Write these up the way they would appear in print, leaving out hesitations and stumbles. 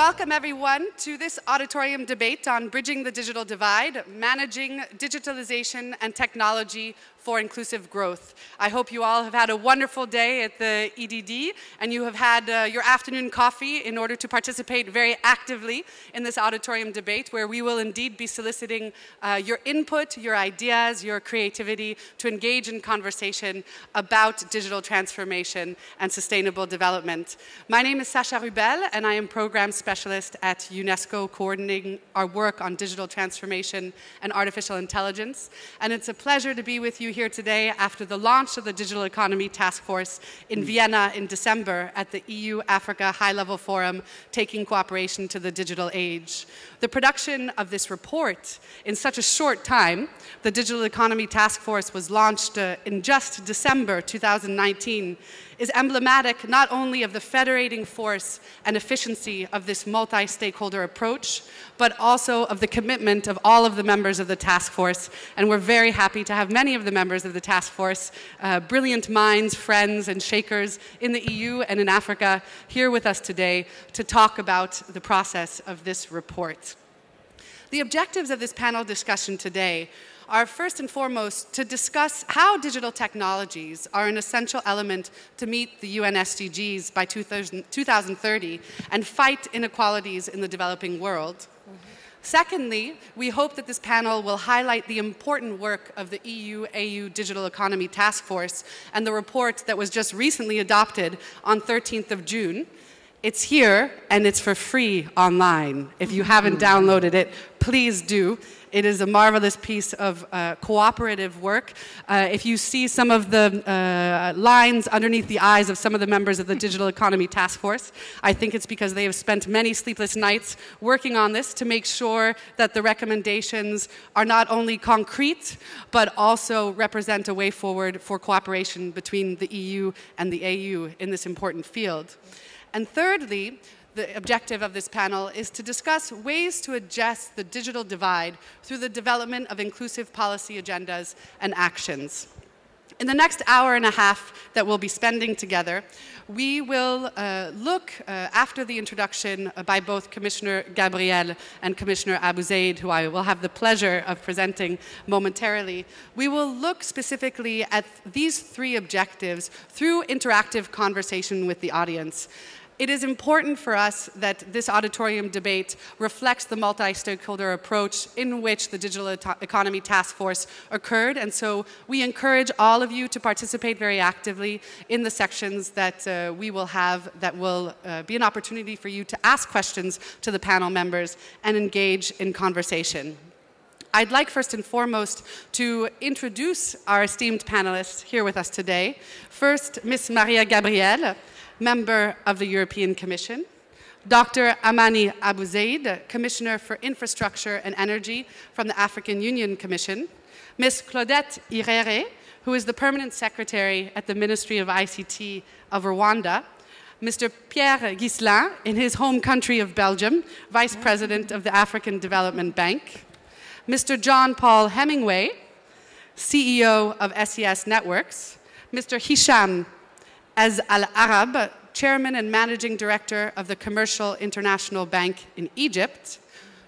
Welcome everyone to this auditorium debate on bridging the digital divide, managing digitalization and technology for inclusive growth. I hope you all have had a wonderful day at the EDD and you have had your afternoon coffee in order to participate very actively in this auditorium debate, where we will indeed be soliciting your input, your ideas, your creativity to engage in conversation about digital transformation and sustainable development. My name is Sasha Rubel and I am Program Specialist at UNESCO, coordinating our work on digital transformation and artificial intelligence. And it's a pleasure to be with you here today after the launch of the Digital Economy Task Force in Vienna in December at the EU-Africa High-Level Forum, Taking Cooperation to the Digital Age. The production of this report in such a short time, the Digital Economy Task Force was launched in just December 2019, is emblematic not only of the federating force and efficiency of this multi-stakeholder approach, but also of the commitment of all of the members of the task force. And we're very happy to have many of the members of the task force, brilliant minds, friends, and shakers in the EU and in Africa, here with us today to talk about the process of this report. The objectives of this panel discussion today are first and foremost to discuss how digital technologies are an essential element to meet the UN Sdgs by 2030 and fight inequalities in the developing world. Secondly, we hope that this panel will highlight the important work of the EU-AU Digital Economy Task Force and the report that was just recently adopted on 13th of June. It's here and it's for free online. If you haven't downloaded it, please do. It is a marvelous piece of cooperative work. If you see some of the lines underneath the eyes of some of the members of the Digital Economy Task Force, I think it's because they have spent many sleepless nights working on this to make sure that the recommendations are not only concrete, but also represent a way forward for cooperation between the EU and the AU in this important field. And thirdly, the objective of this panel is to discuss ways to address the digital divide through the development of inclusive policy agendas and actions. In the next hour and a half that we'll be spending together, we will look, after the introduction by both Commissioner Gabriel and Commissioner Abruzzi, who I will have the pleasure of presenting momentarily, we will look specifically at these three objectives through interactive conversation with the audience. It is important for us that this auditorium debate reflects the multi-stakeholder approach in which the Digital Economy Task Force occurred, and so we encourage all of you to participate very actively in the sections that we will have that will be an opportunity for you to ask questions to the panel members and engage in conversation. I'd like first and foremost to introduce our esteemed panelists here with us today. First, Ms. Maria Gabriel, Member of the European Commission, Dr. Imani Abu-Zaid, Commissioner for Infrastructure and Energy from the African Union Commission, Ms. Claudette Irere, who is the Permanent Secretary at the Ministry of ICT of Rwanda, Mr. Pierre Ghislain, in his home country of Belgium, Vice President of the African Development Bank, Mr. John Paul Hemingway, CEO of SES Networks, Mr. Hisham Al-Arab, Chairman and Managing Director of the Commercial International Bank in Egypt,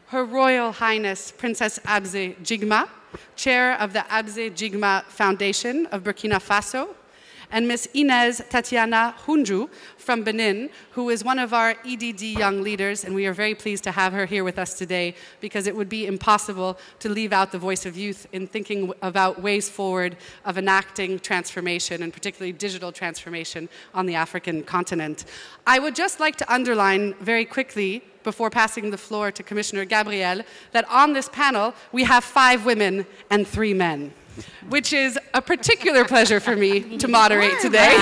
Her Royal Highness Princess Abze Jigma, Chair of the Abze Jigma Foundation of Burkina Faso, and Ms. Inez Tatiana Hunju from Benin, who is one of our EDD young leaders, and we are very pleased to have her here with us today because it would be impossible to leave out the voice of youth in thinking about ways forward of enacting transformation, and particularly digital transformation on the African continent. I would just like to underline very quickly, before passing the floor to Commissioner Gabriel, that on this panel we have 5 women and 3 men, which is a particular pleasure for me to moderate today.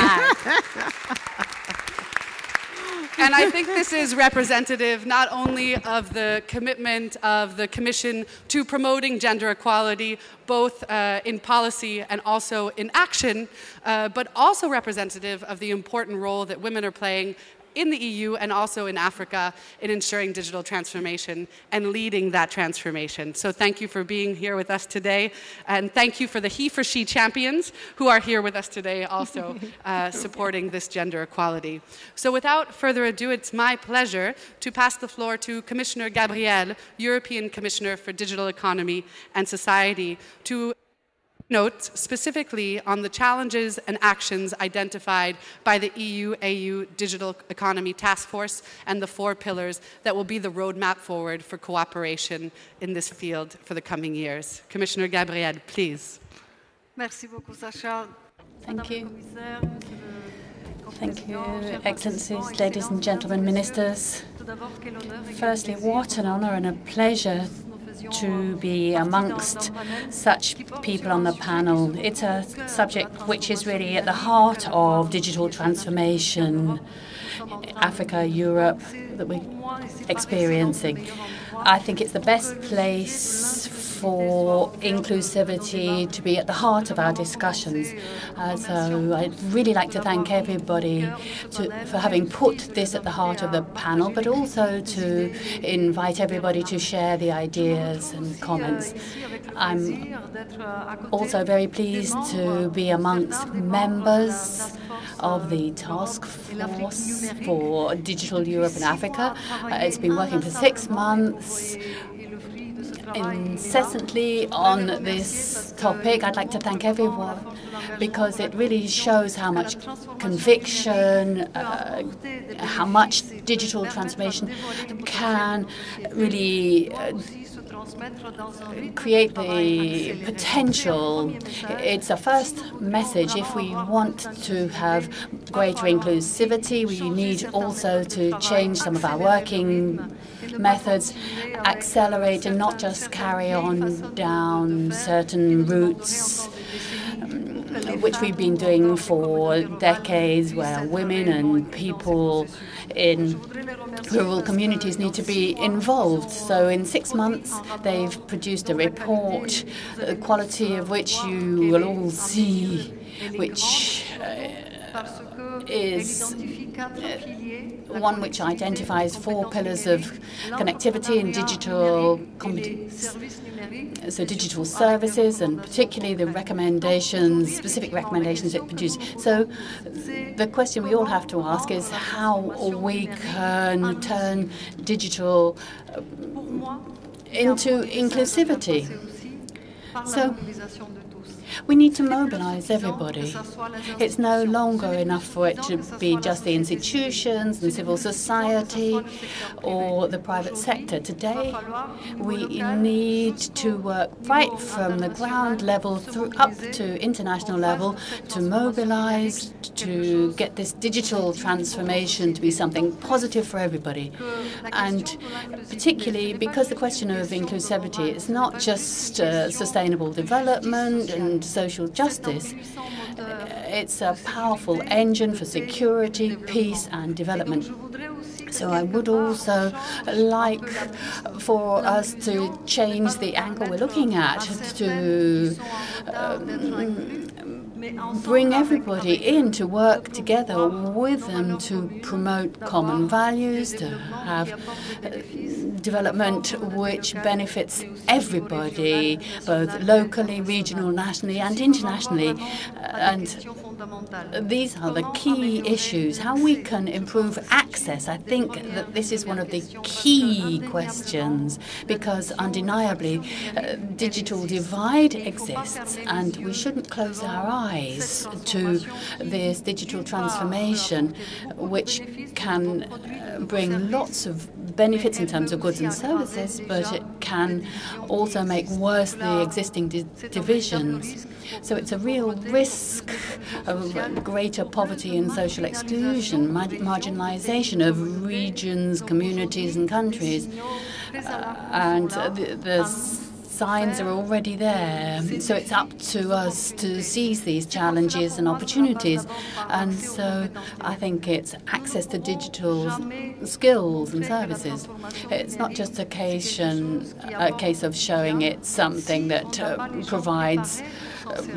And I think this is representative not only of the commitment of the Commission to promoting gender equality, both in policy and also in action, but also representative of the important role that women are playing in the EU and also in Africa in ensuring digital transformation and leading that transformation. So thank you for being here with us today, and thank you for the he for she champions who are here with us today also supporting this gender equality. So without further ado, it's my pleasure to pass the floor to Commissioner Gabriel, European Commissioner for Digital Economy and Society, to note specifically on the challenges and actions identified by the EU-AU Digital Economy Task Force and the 4 pillars that will be the roadmap forward for cooperation in this field for the coming years. Commissioner Gabriel, please. Merci beaucoup, Sacha. Thank you. Thank you, Excellencies, ladies and gentlemen, ministers. Firstly, what an honor and a pleasure to be amongst such people on the panel. It's a subject which is really at the heart of digital transformation, Africa, Europe, that we're experiencing. I think it's the best place for inclusivity to be at the heart of our discussions. So I'd really like to thank everybody for having put this at the heart of the panel, but also to invite everybody to share the ideas and comments. I'm also very pleased to be amongst members of the task force for Digital Europe and Africa. It's been working for 6 months incessantly on this topic. I'd like to thank everyone because it really shows how much conviction, how much digital transformation can really create the potential. It's a first message. If we want to have greater inclusivity, we need also to change some of our working methods, accelerate and not just carry on down certain routes which we've been doing for decades, where women and people in rural communities need to be involved. So in 6 months, they've produced a report, the quality of which you will all see, which is one which identifies 4 pillars of connectivity and digital so digital services, and particularly the recommendations, specific recommendations it produced. So the question we all have to ask is how we can turn digital into inclusivity. So we need to mobilize everybody. It's no longer enough for it to be just the institutions and civil society or the private sector. Today, we need to work right from the ground level through up to international level to mobilize, to get this digital transformation to be something positive for everybody. And particularly because the question of inclusivity is not just sustainable development and social justice. It's a powerful engine for security, peace and development. So I would also like for us to change the angle we're looking at, to bring everybody in to work together with them to promote common values, to have development which benefits everybody, both locally, regional, nationally and internationally. And these are the key issues. How we can improve access. I think that this is one of the key questions, because undeniably digital divide exists and we shouldn't close our eyes to this digital transformation, which can bring lots of benefits in terms of goods and services, but it can also make worse the existing divisions. So it's a real risk of greater poverty and social exclusion, marginalization of regions, communities and countries. And the signs are already there. So it's up to us to seize these challenges and opportunities. And so I think it's access to digital skills and services. It's not just a case of showing it's something that provides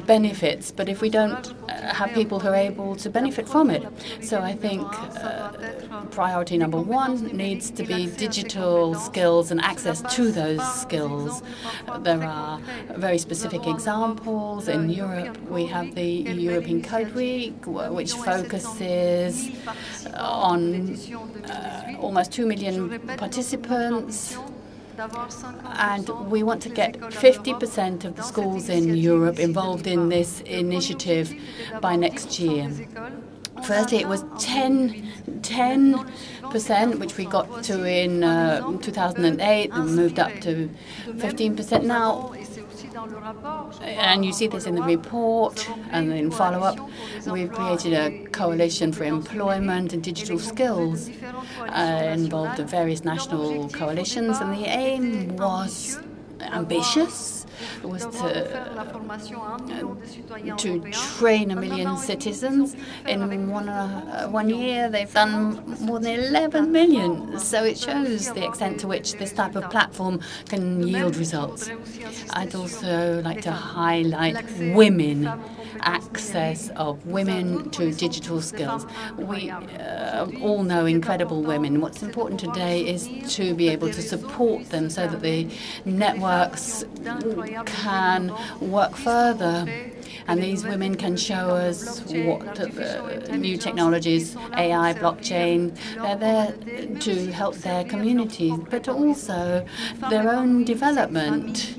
benefits, but if we don't have people who are able to benefit from it. So I think priority number one needs to be digital skills and access to those skills. There are very specific examples. In Europe, we have the European Code Week, which focuses on almost 2 million participants. And we want to get 50% of the schools in Europe involved in this initiative by next year. Firstly, it was 10%, which we got to in 2008, and moved up to 15% now. And you see this in the report and in follow-up. We've created a coalition for employment and digital skills, involved various national coalitions, and the aim was ambitious. It was to train 1 million citizens. In one year, they've done more than 11 million. So it shows the extent to which this type of platform can yield results. I'd also like to highlight women, access of women to digital skills. We all know incredible women. What's important today is to be able to support them so that the networks can work further. And these women can show us what new technologies, AI, blockchain, they're there to help their communities, but also their own development.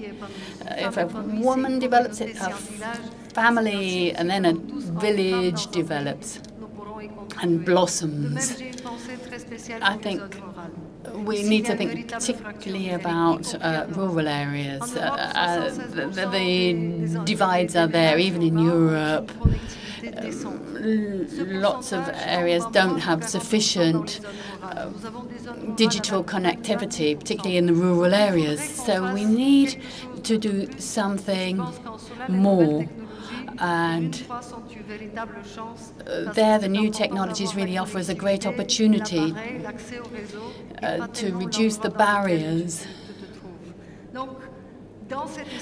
If a woman develops it, a family and then a village develops and blossoms. I think we need to think particularly about rural areas. The divides are there, even in Europe. Lots of areas don't have sufficient digital connectivity, particularly in the rural areas. So we need to do something more. And there, the new technologies really offer us a great opportunity to reduce the barriers.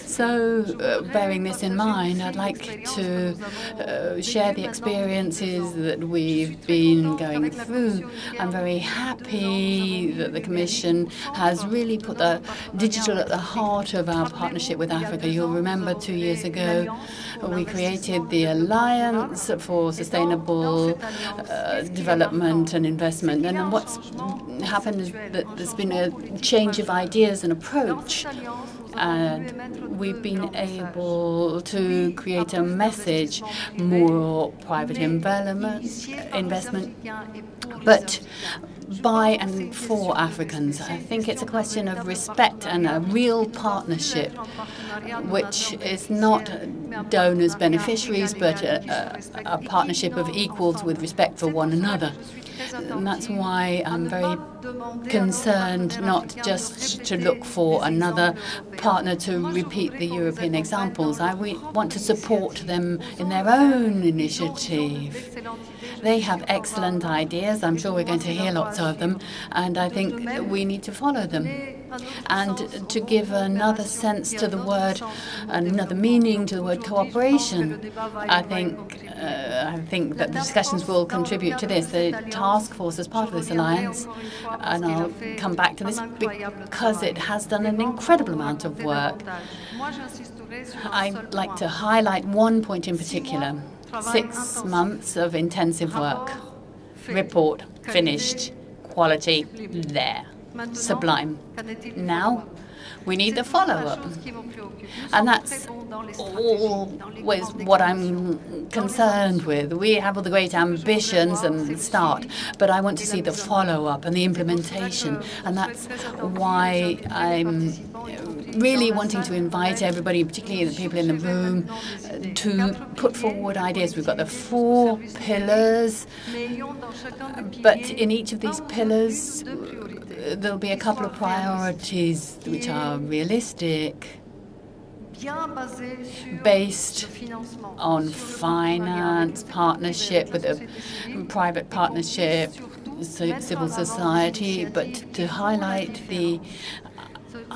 So, bearing this in mind, I'd like to share the experiences that we've been going through. I'm very happy that the Commission has really put the digital at the heart of our partnership with Africa. You'll remember 2 years ago, we created the Alliance for Sustainable Development and Investment. And what's happened is that there's been a change of ideas and approach. And we've been able to create a message, more private investment, but by and for Africans. I think it's a question of respect and a real partnership, which is not donors, beneficiaries, but a partnership of equals with respect for one another. And that's why I'm very concerned not just to look for another partner to repeat the European examples. I want to support them in their own initiative. They have excellent ideas. I'm sure we're going to hear lots of them, and I think we need to follow them. And to give another sense to the word, another meaning to the word cooperation, I think that the discussions will contribute to this. The task force is part of this alliance, and I'll come back to this because it has done an incredible amount of work. I'd like to highlight one point in particular. 6 months of intensive work. Report finished. Quality there. Sublime. Now we need the follow-up. And that's always what I'm concerned with. We have all the great ambitions and the start, but I want to see the follow-up and the implementation. And that's why I'm really wanting to invite everybody, particularly the people in the room, to put forward ideas. We've got the 4 pillars, but in each of these pillars, there'll be a couple of priorities which are realistic, based on finance, partnership with a private partnership, civil society, but to highlight the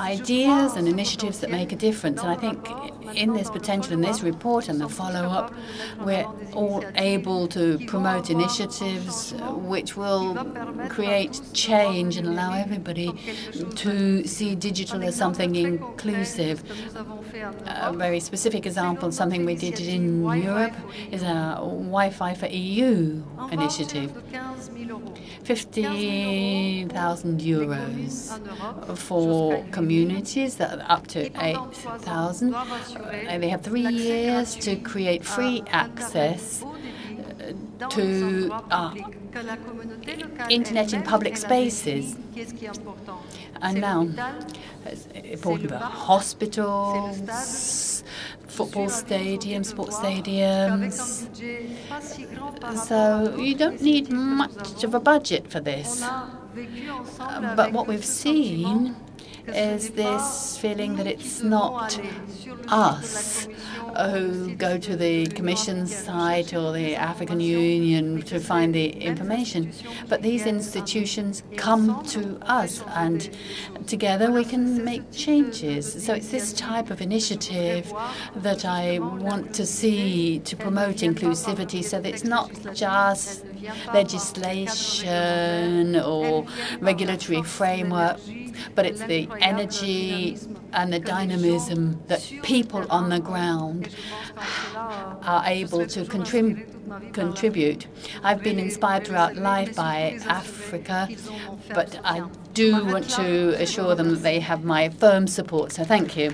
ideas and initiatives that make a difference. And I think in this potential, in this report and the follow-up, we're all able to promote initiatives which will create change and allow everybody to see digital as something inclusive. A very specific example, something we did in Europe, is a Wi-Fi for EU initiative. 50,000 euros for communities that are up to 8,000. They have 3 years to create free access to internet in public spaces. And now, it's important for hospitals, football stadiums, sports stadiums. So you don't need much of a budget for this. But what we've seen is this feeling that it's not us who go to the Commission site or the African Union to find the information, but these institutions come to us, and together we can make changes. So it's this type of initiative that I want to see to promote inclusivity, so that it's not just legislation or regulatory framework, but it's the energy and the dynamism that people on the ground are able to contribute. I've been inspired throughout life by Africa, but I do want to assure them that they have my firm support. So thank you.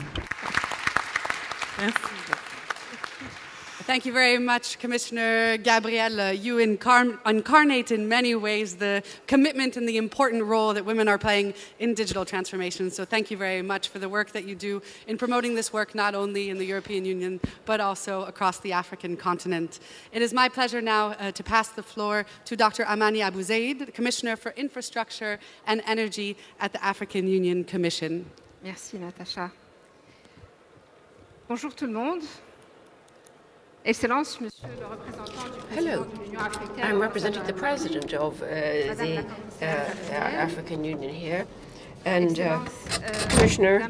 Thank you very much, Commissioner Gabriel. You incarnate in many ways the commitment and the important role that women are playing in digital transformation. So thank you very much for the work that you do in promoting this work, not only in the European Union, but also across the African continent. It is my pleasure now to pass the floor to Dr. Imani Abruzzi, Commissioner for Infrastructure and Energy at the African Union Commission. Merci, Natacha. Bonjour tout le monde. Hello, I'm representing the President of the African Union here, and Commissioner,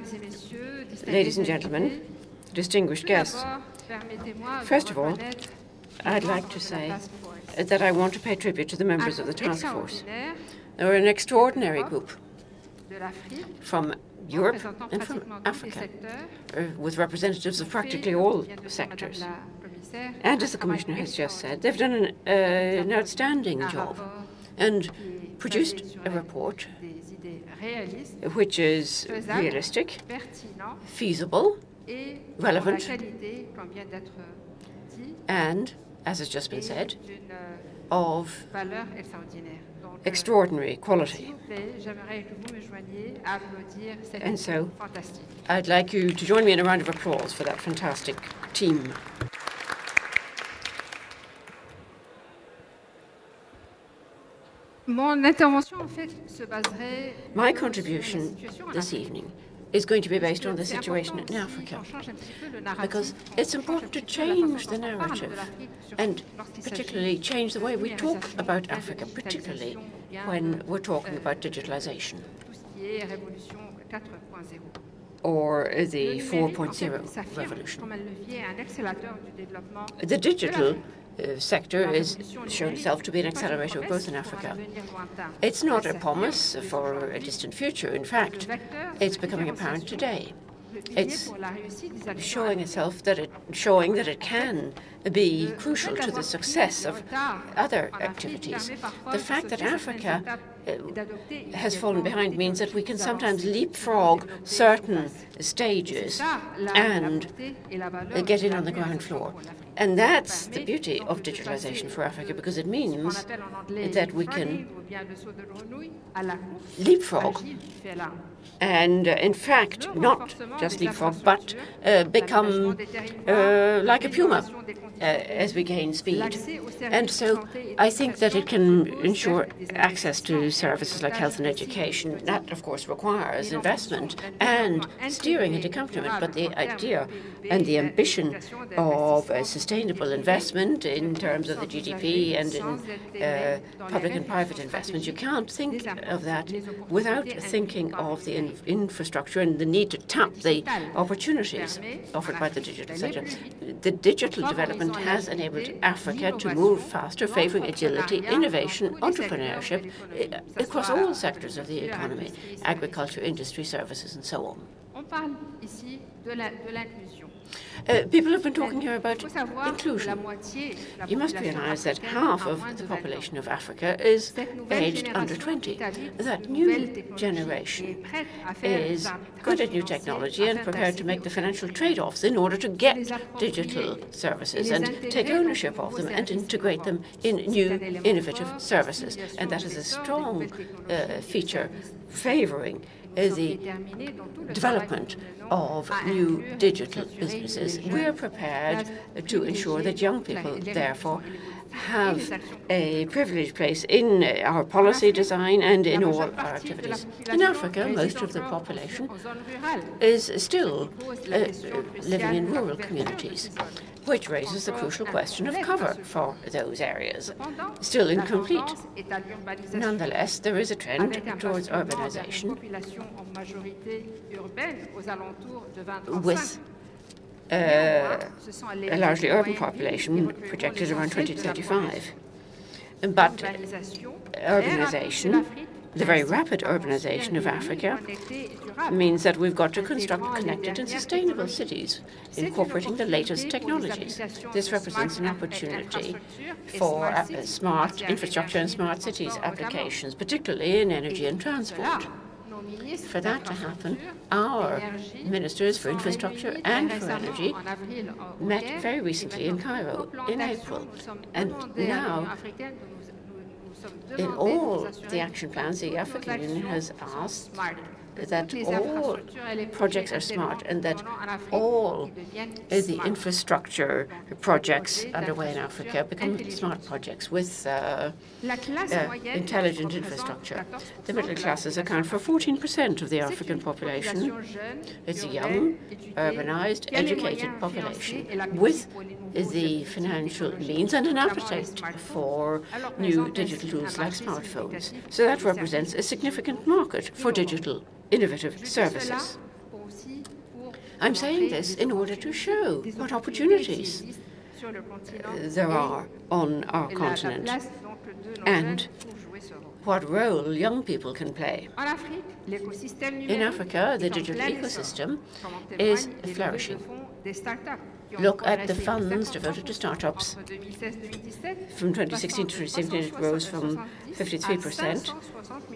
ladies and gentlemen, distinguished guests. First of all, I'd like to say that I want to pay tribute to the members of the task force. They were an extraordinary group from Europe and from Africa, with representatives of practically all sectors. And as the Commissioner has just said, they've done an outstanding job and produced a report which is realistic, feasible, relevant, and, as has just been said, of extraordinary quality. And so I'd like you to join me in a round of applause for that fantastic team. My contribution this evening is going to be based on the situation in Africa, because it's important to change the narrative and particularly change the way we talk about Africa, particularly when we're talking about digitalisation or the 4.0 revolution. The digital sector has shown itself to be an accelerator of growth in Africa. It's not a promise for a distant future. In fact, it's becoming apparent today. It's showing that it can be crucial to the success of other activities. The fact that Africa has fallen behind means that we can sometimes leapfrog certain stages and get in on the ground floor. And that's the beauty of digitalisation for Africa, because it means that we can leapfrog and, in fact, not just leapfrog, but become like a puma as we gain speed. And so I think that it can ensure access to services like health and education. That, of course, requires investment and steering and accompaniment. But the idea and the ambition of sustainable investment in terms of the GDP and in public and private investment, you can't think of that without thinking of the infrastructure and the need to tap the opportunities offered by the digital sector. The digital development has enabled Africa to move faster, favoring agility, innovation, entrepreneurship across all sectors of the economy, agriculture, industry, services, and so on. People have been talking here about inclusion. You must realize that half of the population of Africa is aged under 20. That new generation is good at new technology and prepared to make the financial trade-offs in order to get digital services and take ownership of them and integrate them in new innovative services. And that is a strong feature favoring the development of new digital businesses. We're prepared to ensure that young people, therefore, have a privileged place in our policy design and in all our activities. In Africa, most of the population is still living in rural communities, which raises the crucial question of cover for those areas, still incomplete. Nonetheless, there is a trend towards urbanization with a largely urban population projected around 2035. But urbanization, the very rapid urbanization of Africa, means that we've got to construct connected and sustainable cities, incorporating the latest technologies. This represents an opportunity for smart infrastructure and smart cities applications, particularly in energy and transport. For that to happen, our ministers for infrastructure and for energy met very recently in Cairo in April. And now, in all the action plans, the African Union has asked that all projects are smart and that all the infrastructure projects underway in Africa become smart projects with intelligent infrastructure. The middle classes account for 14% of the African population. It's a young, urbanized, educated population with the financial means and an appetite for new digital tools like smartphones. So that represents a significant market for digital innovative services. I'm saying this in order to show what opportunities there are on our continent and what role young people can play. In Africa, the digital ecosystem is flourishing. Look at the funds devoted to startups. From 2016 to 2017, it rose from 53%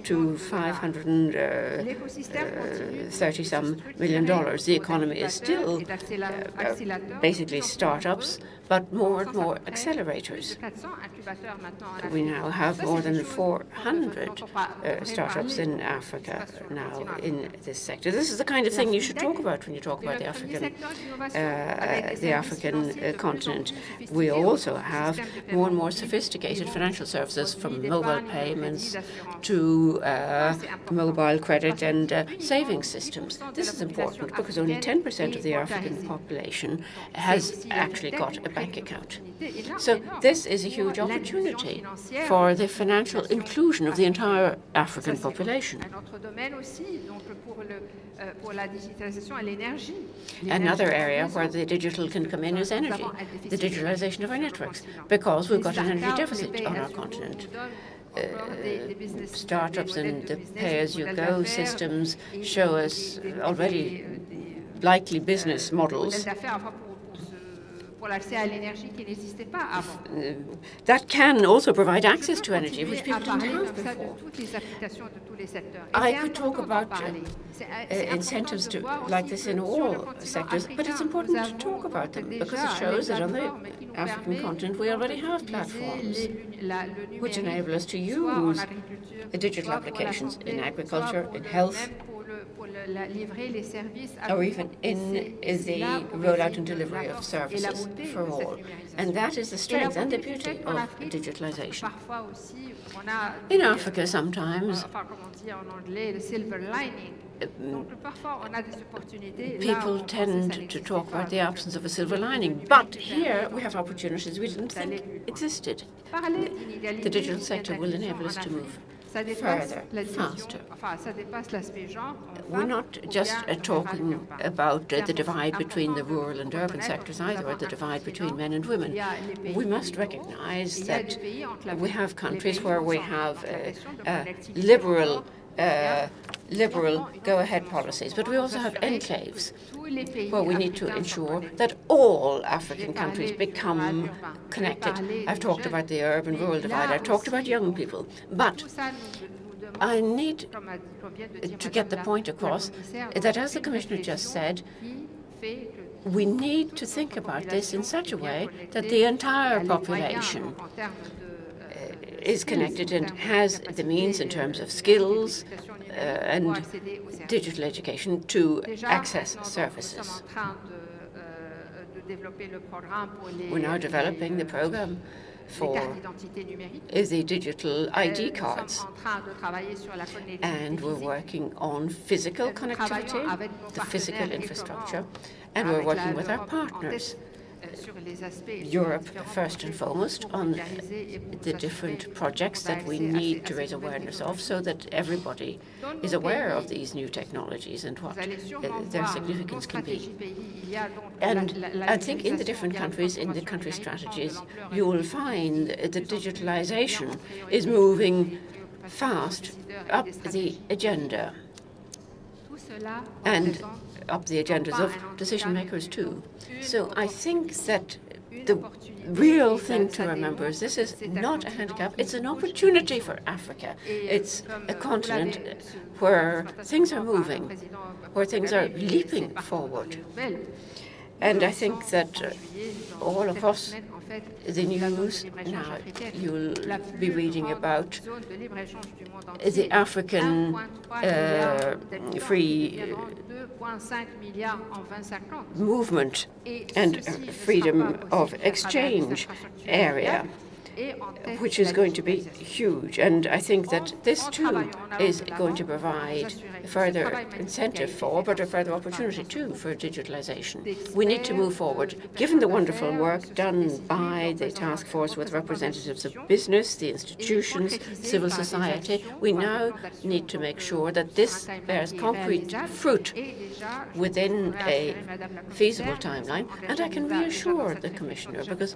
to $530-some million. The economy is still basically startups, but more and more accelerators. We now have more than 400 startups in Africa now in this sector. This is the kind of thing you should talk about when you talk about the African continent. We also have more and more sophisticated financial services, from mobile payments to mobile credit and savings systems. This is important because only 10% of the African population has actually got a bank account. So this is a huge opportunity for the financial inclusion of the entire African population. Another area where the digital can come in is energy, the digitalization of our networks, because we've got an energy deficit on our continent. Startups and the pay-as-you-go systems show us already likely business models that can also provide access to energy, which people didn't have before. I could talk about incentives like this in all sectors, but it's important to talk about them because it shows that on the African continent we already have platforms which enable us to use digital applications in agriculture, in health, or even in the rollout and delivery of services for all. And that is the strength and the beauty of digitalization. In Africa, sometimes people tend to talk about the absence of a silver lining, but here we have opportunities we didn't think existed. The digital sector will enable us to move further, faster. We're not just talking about the divide between the rural and urban sectors either, or the divide between men and women. We must recognize that we have countries where we have liberal go-ahead policies, but we also have enclaves where we need to ensure that all African countries become connected. I've talked about the urban-rural divide, I've talked about young people, but I need to get the point across that, as the Commissioner just said, we need to think about this in such a way that the entire population is connected and has the means in terms of skills and digital education to access services. We're now developing the program for the digital ID cards, and we're working on physical connectivity, the physical infrastructure, and we're working with our partners, Europe first and foremost, on the different projects that we need to raise awareness of, so that everybody is aware of these new technologies and what their significance can be. And I think in the different countries, in the country strategies, you will find that digitalization is moving fast up the agenda, and up the agendas of decision makers too. So I think that the real thing to remember is this is not a handicap, it's an opportunity for Africa. It's a continent where things are moving, where things are leaping forward. And I think that all across the news now, you'll be reading about the African free movement and freedom of exchange area, which is going to be huge. And I think that this too is going to provide further incentive for, but a further opportunity too, for digitalization. We need to move forward. Given the wonderful work done by the task force with representatives of business, the institutions, civil society, we now need to make sure that this bears concrete fruit within a feasible timeline. And I can reassure the Commissioner, because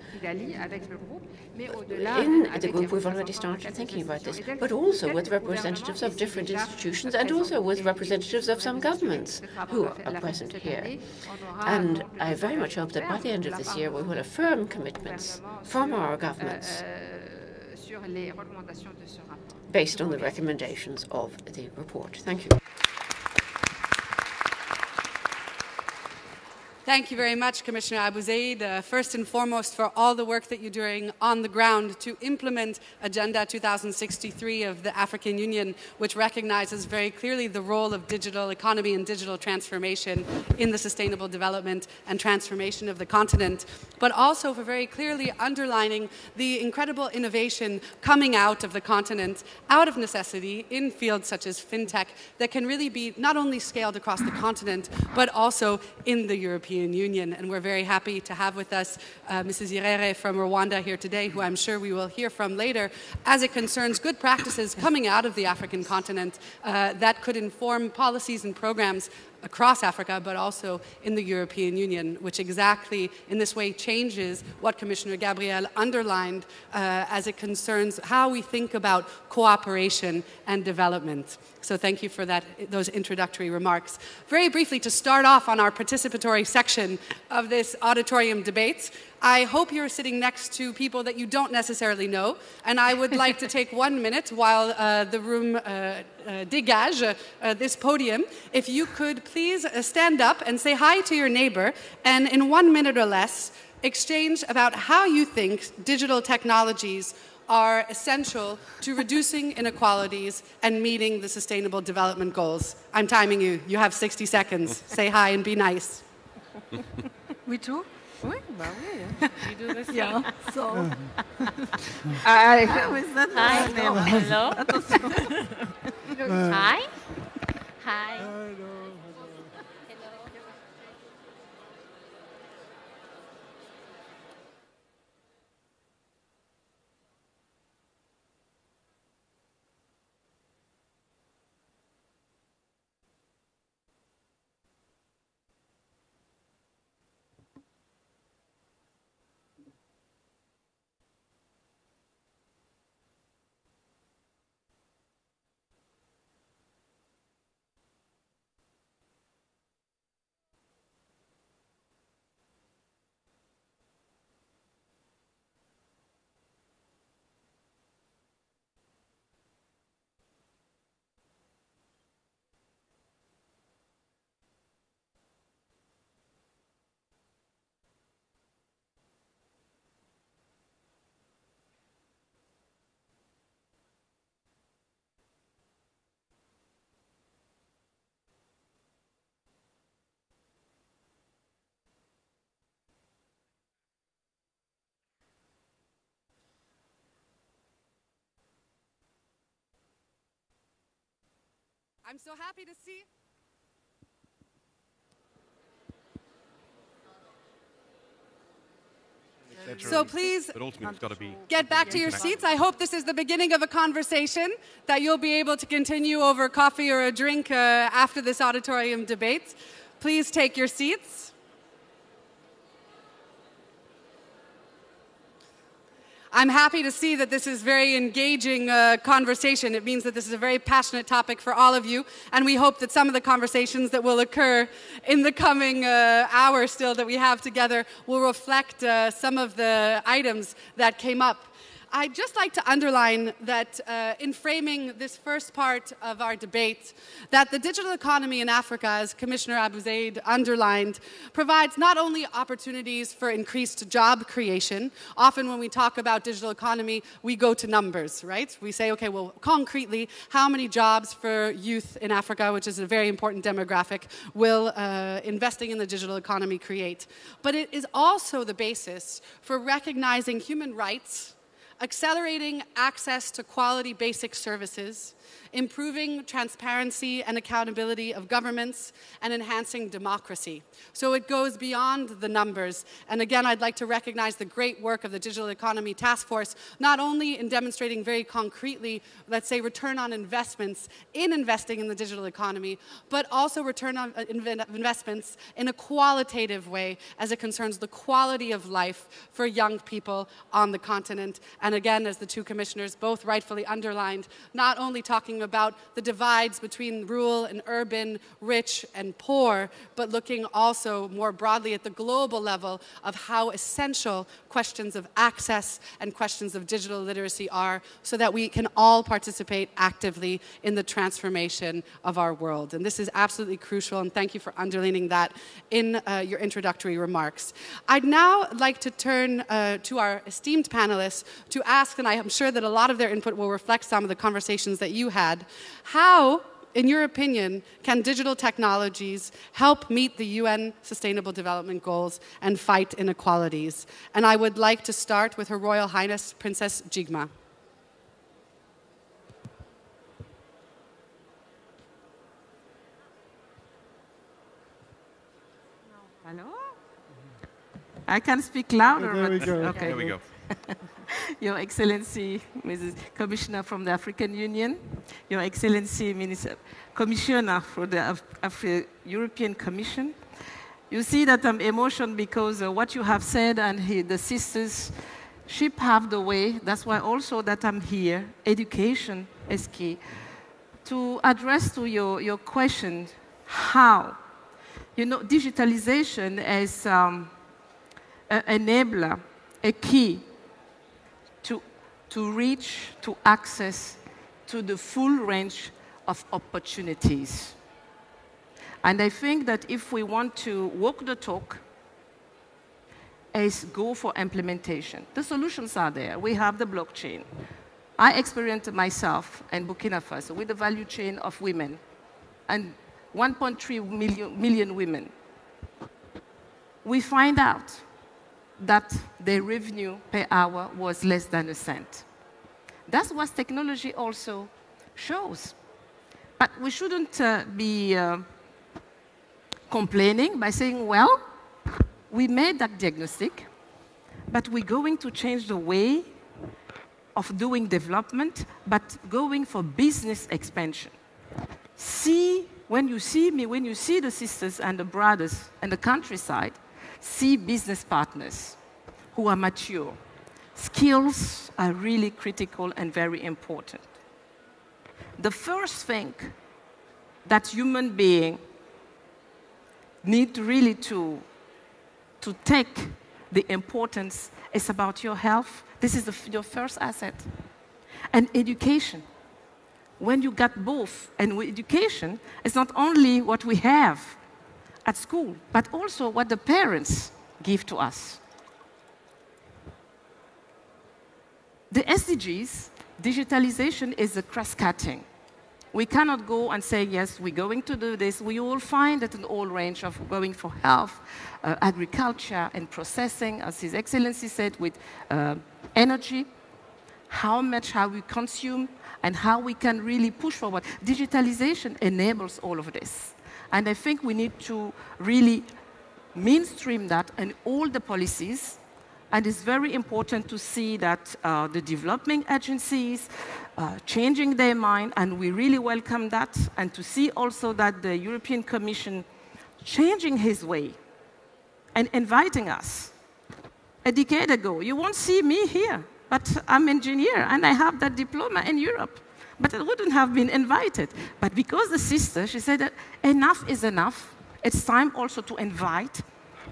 in the group we've already started thinking about this, but also with representatives of different institutions and also with representatives of some governments who are present here. And I very much hope that by the end of this year we will have firm commitments from our governments based on the recommendations of the report. Thank you. Thank you very much, Commissioner Abruzzi, first and foremost for all the work that you're doing on the ground to implement Agenda 2063 of the African Union, which recognizes very clearly the role of digital economy and digital transformation in the sustainable development and transformation of the continent, but also for very clearly underlining the incredible innovation coming out of the continent, out of necessity, in fields such as fintech, that can really be not only scaled across the continent, but also in the European Union. And we're very happy to have with us Mrs. Irere from Rwanda here today, who I'm sure we will hear from later, as it concerns good practices coming out of the African continent that could inform policies and programs across Africa, but also in the European Union, which exactly in this way changes what Commissioner Gabriel underlined as it concerns how we think about cooperation and development. So thank you for those introductory remarks. Very briefly, to start off on our participatory section of this auditorium debate, I hope you're sitting next to people that you don't necessarily know, and I would like to take 1 minute while the room dégage this podium. If you could please stand up and say hi to your neighbor, and in 1 minute or less, exchange about how you think digital technologies are essential to reducing inequalities and meeting the Sustainable Development Goals. I'm timing you. You have 60 seconds. Say hi and be nice. We too? Oui, bah oui. You do the same. Yeah, so. Hi. Hello. Hi. Hi. I'm so happy to see. So please get back to your seats. I hope this is the beginning of a conversation that you'll be able to continue over coffee or a drink after this auditorium debate. Please take your seats. I'm happy to see that this is very engaging conversation. It means that this is a very passionate topic for all of you, and we hope that some of the conversations that will occur in the coming hour still that we have together will reflect some of the items that came up. I'd just like to underline that in framing this first part of our debate, that the digital economy in Africa, as Commissioner Abruzzi underlined, provides not only opportunities for increased job creation. Often when we talk about digital economy, we go to numbers, right? We say, okay, well, concretely, how many jobs for youth in Africa, which is a very important demographic, will investing in the digital economy create? But it is also the basis for recognizing human rights, accelerating access to quality basic services, improving transparency and accountability of governments, and enhancing democracy. So it goes beyond the numbers. And again, I'd like to recognize the great work of the Digital Economy Task Force, not only in demonstrating very concretely, let's say, return on investments in investing in the digital economy, but also return on investments in a qualitative way as it concerns the quality of life for young people on the continent. And again, as the two commissioners both rightfully underlined, not only talking about the divides between rural and urban, rich and poor, but looking also more broadly at the global level of how essential questions of access and questions of digital literacy are, so that we can all participate actively in the transformation of our world. And this is absolutely crucial, and thank you for underlining that in your introductory remarks. I'd now like to turn to our esteemed panelists to ask, and I am sure that a lot of their input will reflect some of the conversations that you had, how, in your opinion, can digital technologies help meet the UN Sustainable Development Goals and fight inequalities? And I would like to start with Her Royal Highness Princess Jigma. Hello? I can speak louder. There we go. Okay. There we go. Your Excellency, Mrs. Commissioner from the African Union, Your Excellency, Commissioner for the European Commission. You see that I'm emotional because what you have said and the sisters, she paved the way. That's why also that I'm here. Education is key. To address to your question, how? You know, digitalization is an enabler, a key to reach, to access to the full range of opportunities. And I think that if we want to walk the talk is go for implementation. The solutions are there. We have the blockchain. I experienced myself in Burkina Faso with the value chain of women and 1.3 million women. We find out that their revenue per hour was less than a cent. That's what technology also shows. But we shouldn't be complaining by saying, well, we made that diagnostic, but we're going to change the way of doing development, but going for business expansion. See, when you see me, when you see the sisters and the brothers in the countryside, see business partners who are mature. Skills are really critical and very important. The first thing that human beings need really to take the importance is about your health. This is your first asset. And education. When you got both, and with education, it's not only what we have at school, but also what the parents give to us. The SDGs, digitalization is a cross-cutting. We cannot go and say, yes, we're going to do this. We will find it in all range of going for health, agriculture, and processing, as His Excellency said, with energy, how we consume, and how we can really push forward. Digitalization enables all of this. And I think we need to really mainstream that in all the policies. And it's very important to see that the development agencies changing their mind, and we really welcome that, and to see also that the European Commission changing his way and inviting us. A decade ago, you won't see me here, but I'm an engineer, and I have that diploma in Europe. But I wouldn't have been invited. But because the sister, she said that enough is enough. It's time also to invite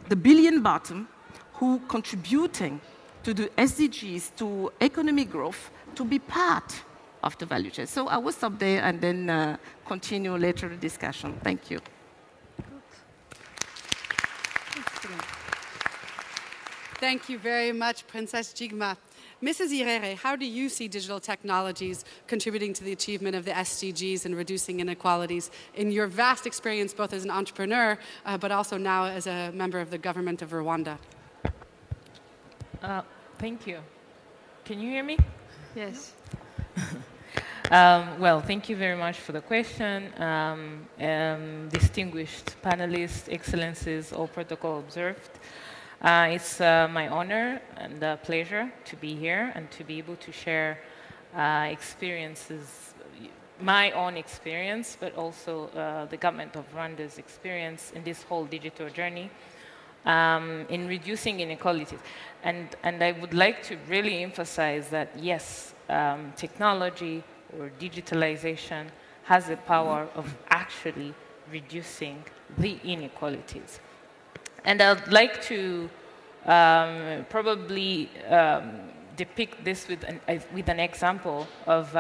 the billion bottom who contributing to the SDGs, to economic growth, to be part of the value chain. So I will stop there and then continue later the discussion. Thank you. Thank you very much, Princess Jigma. Mrs. Irere, how do you see digital technologies contributing to the achievement of the SDGs and reducing inequalities in your vast experience, both as an entrepreneur, but also now as a member of the government of Rwanda? Thank you. Can you hear me? Yes. Well, thank you very much for the question. Distinguished panelists, excellencies, all protocol observed. It's my honor and pleasure to be here and to be able to share experiences, my own experience, but also the government of Rwanda's experience in this whole digital journey in reducing inequalities. And I would like to really emphasize that, yes, technology or digitalization has the power of actually reducing the inequalities. And I'd like to probably depict this with an example of,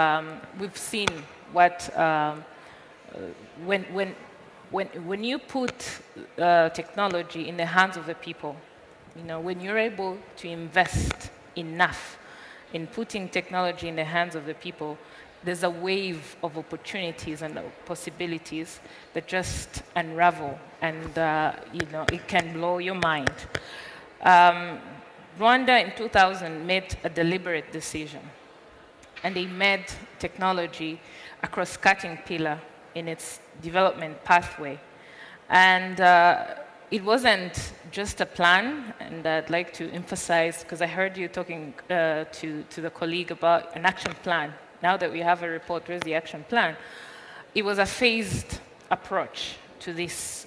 we've seen what, when you put technology in the hands of the people, you know, when you're able to invest enough in putting technology in the hands of the people, there's a wave of opportunities and possibilities that just unravel, and you know, it can blow your mind. Rwanda in 2000 made a deliberate decision, and they made technology a cross-cutting pillar in its development pathway. And it wasn't just a plan, and I'd like to emphasize, because I heard you talking to the colleague about an action plan. Now that we have a report, where's the action plan? It was a phased approach to this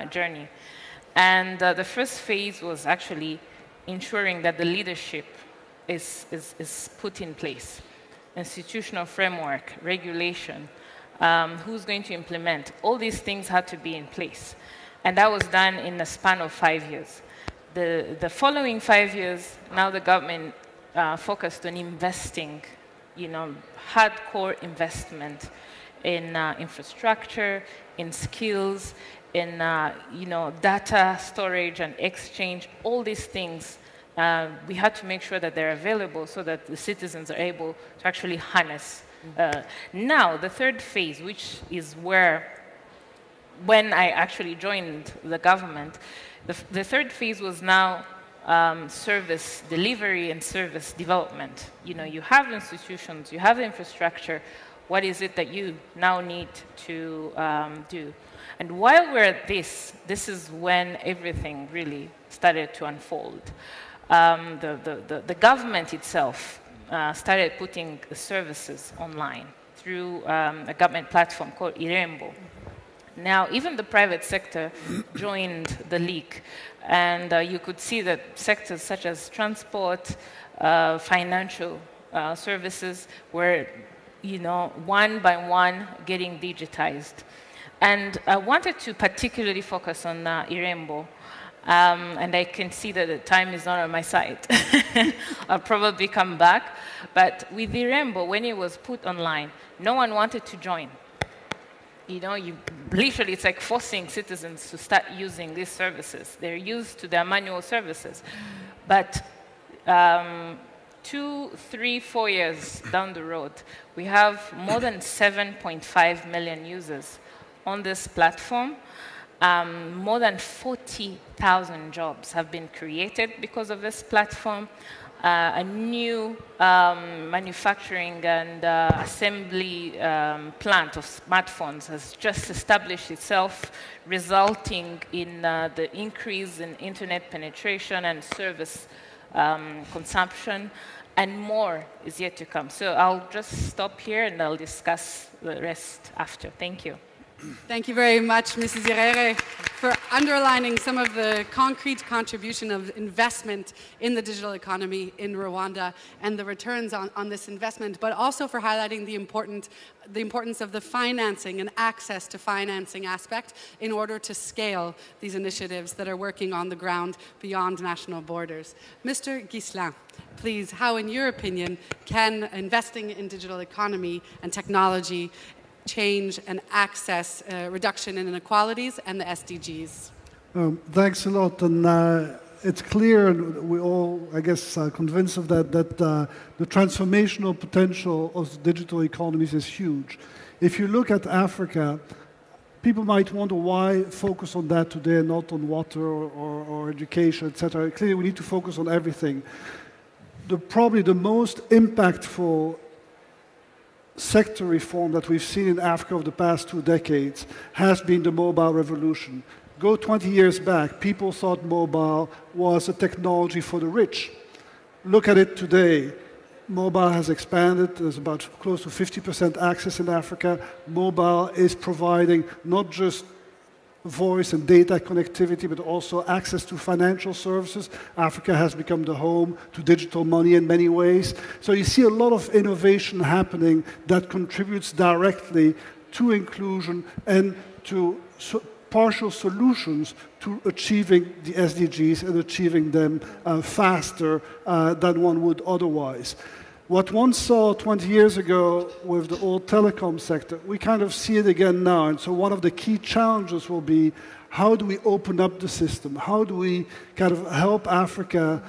journey. And the first phase was actually ensuring that the leadership is put in place. Institutional framework, regulation, who's going to implement. All these things had to be in place. And that was done in a span of 5 years. The following 5 years, now the government focused on investing, you know, hardcore investment in infrastructure, in skills, in data storage and exchange, all these things. We had to make sure that they're available so that the citizens are able to actually harness. Now, the third phase, which is when I actually joined the government, the third phase was now service delivery and service development. You have institutions, you have infrastructure. What is it that you now need to do? And while we're at this is when everything really started to unfold. The government itself started putting services online through a government platform called Irembo. Now, even the private sector joined the league, and you could see that sectors such as transport, financial services were, one by one getting digitized. And I wanted to particularly focus on Irembo. And I can see that the time is not on my side. I'll probably come back. But with Irembo, when it was put online, no one wanted to join. Literally, it's like forcing citizens to start using these services. They're used to their manual services. But 2, 3, 4 years down the road, we have more than 7.5 million users on this platform. More than 40,000 jobs have been created because of this platform. A new manufacturing and assembly plant of smartphones has just established itself, resulting in the increase in internet penetration and service consumption, and more is yet to come. So I'll just stop here and I'll discuss the rest after. Thank you. Thank you very much, Mrs. Irere, for underlining some of the concrete contribution of investment in the digital economy in Rwanda and the returns on this investment, but also for highlighting the importance of the financing and access to financing aspect in order to scale these initiatives that are working on the ground beyond national borders. Mr. Ghislain, please, how, in your opinion, can investing in digital economy and technology change and access reduction in inequalities and the SDGs? Thanks a lot. And it's clear, and we all, I guess, are convinced of that the transformational potential of digital economies is huge. If you look at Africa, people might wonder why focus on that today and not on water or education, etc. Clearly, we need to focus on everything. Probably the most impactful sector reform that we've seen in Africa over the past 2 decades has been the mobile revolution. Go 20 years back, people thought mobile was a technology for the rich. Look at it today. Mobile has expanded. There's about close to 50% access in Africa. Mobile is providing not just voice and data connectivity, but also access to financial services. Africa has become the home to digital money in many ways. So you see a lot of innovation happening that contributes directly to inclusion and to partial solutions to achieving the SDGs and achieving them faster than one would otherwise. What one saw 20 years ago with the old telecom sector, we kind of see it again now. And so one of the key challenges will be, how do we open up the system? How do we kind of help Africa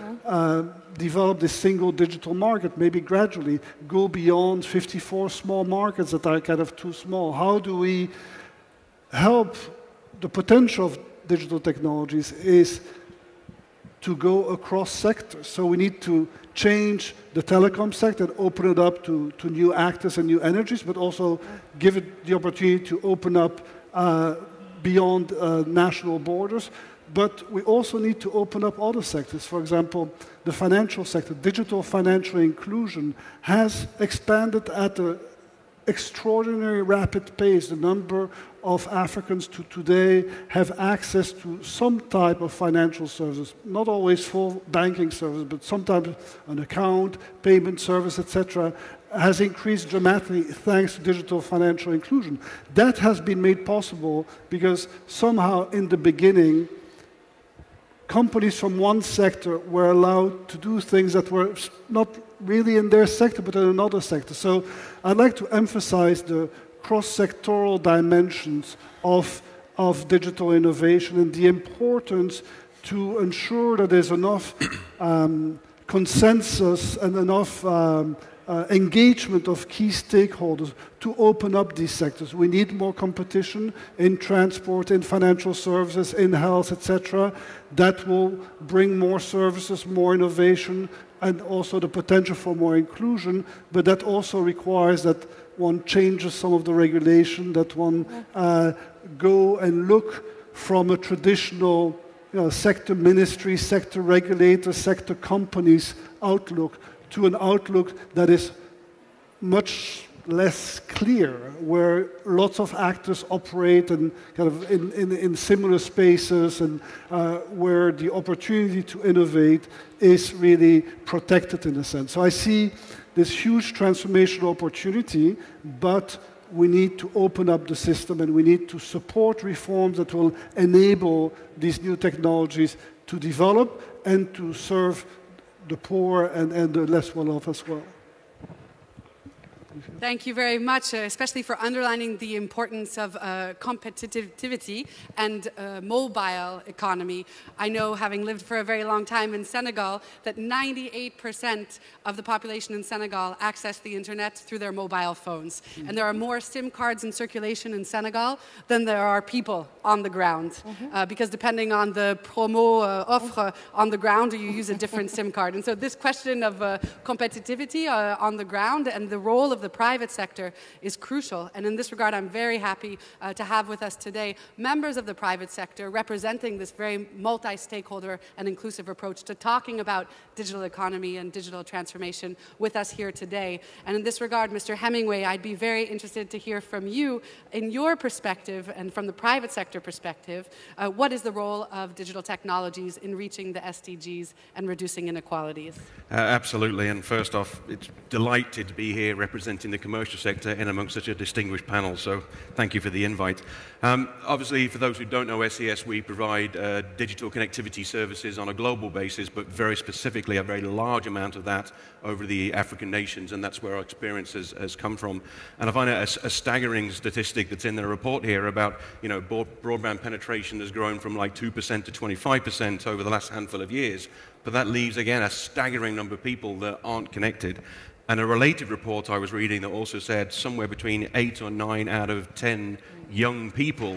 develop this single digital market, maybe gradually go beyond 54 small markets that are kind of too small? How do we help the potential of digital technologies is to go across sectors. So we need to change the telecom sector and open it up to new actors and new energies, but also give it the opportunity to open up beyond national borders. But we also need to open up other sectors. For example, the financial sector, digital financial inclusion has expanded at an extraordinary rapid pace. The number of Africans to today have access to some type of financial services, not always full banking service, but sometimes an account, payment service, etc., has increased dramatically thanks to digital financial inclusion. That has been made possible because somehow in the beginning, companies from one sector were allowed to do things that were not really in their sector, but in another sector. So I'd like to emphasize the cross-sectoral dimensions of of digital innovation and the importance to ensure that there's enough consensus and enough engagement of key stakeholders to open up these sectors. We need more competition in transport, in financial services, in health, etc. That will bring more services, more innovation, and also the potential for more inclusion, but that also requires that one changes some of the regulation, that one go and look from a traditional sector ministry, sector regulator, sector companies outlook to an outlook that is much less clear, where lots of actors operate and kind of in similar spaces, and where the opportunity to innovate is really protected in a sense. So I see this huge transformational opportunity, but we need to open up the system and we need to support reforms that will enable these new technologies to develop and to serve the poor and the less well-off as well. Thank you very much, especially for underlining the importance of competitivity and mobile economy. I know, having lived for a very long time in Senegal, that 98% of the population in Senegal access the internet through their mobile phones. And there are more SIM cards in circulation in Senegal than there are people on the ground. Because depending on the promo offre on the ground, you use a different SIM card. And so this question of competitivity on the ground and the role of the private sector is crucial. And in this regard, I'm very happy to have with us today members of the private sector representing this very multi-stakeholder and inclusive approach to talking about digital economy and digital transformation with us here today. And in this regard, Mr. Hemingway, I'd be very interested to hear from you, in your perspective and from the private sector perspective, what is the role of digital technologies in reaching the SDGs and reducing inequalities? Absolutely. And first off, it's delighted to be here representing the commercial sector in amongst such a distinguished panel, so thank you for the invite. Obviously, for those who don't know SES, we provide digital connectivity services on a global basis, but very specifically a very large amount of that over the African nations, and that's where our experience has come from. And I find it a staggering statistic that's in the report here about, broadband penetration has grown from like 2% to 25% over the last handful of years, but that leaves, again, a staggering number of people that aren't connected. And a related report I was reading that also said somewhere between 8 or 9 out of 10 young people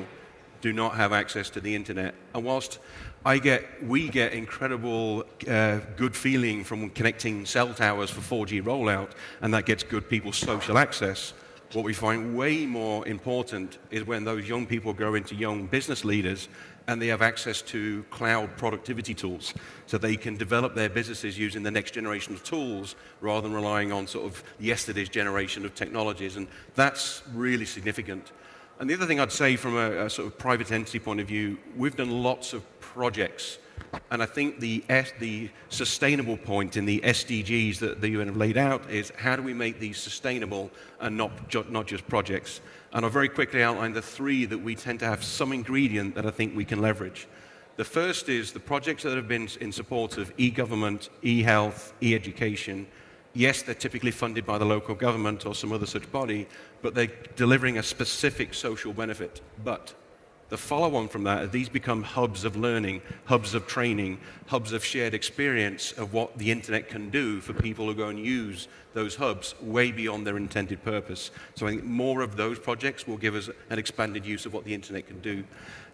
do not have access to the internet. And whilst we get incredible good feeling from connecting cell towers for 4G rollout, and that gets good people's social access, what we find way more important is when those young people grow into young business leaders and they have access to cloud productivity tools, so they can develop their businesses using the next generation of tools rather than relying on sort of yesterday's generation of technologies, and that's really significant. And the other thing I'd say from a sort of private entity point of view, we've done lots of projects, and I think the sustainable point in the SDGs that the UN have laid out is how do we make these sustainable and not just projects. And I'll very quickly outline the 3 that we tend to have some ingredient that I think we can leverage. The first is the projects that have been in support of e-government, e-health, e-education. Yes, they're typically funded by the local government or some other such body, but they're delivering a specific social benefit. But the follow-on from that, these become hubs of learning, hubs of training, hubs of shared experience of what the internet can do for people who go and use those hubs way beyond their intended purpose. So I think more of those projects will give us an expanded use of what the internet can do.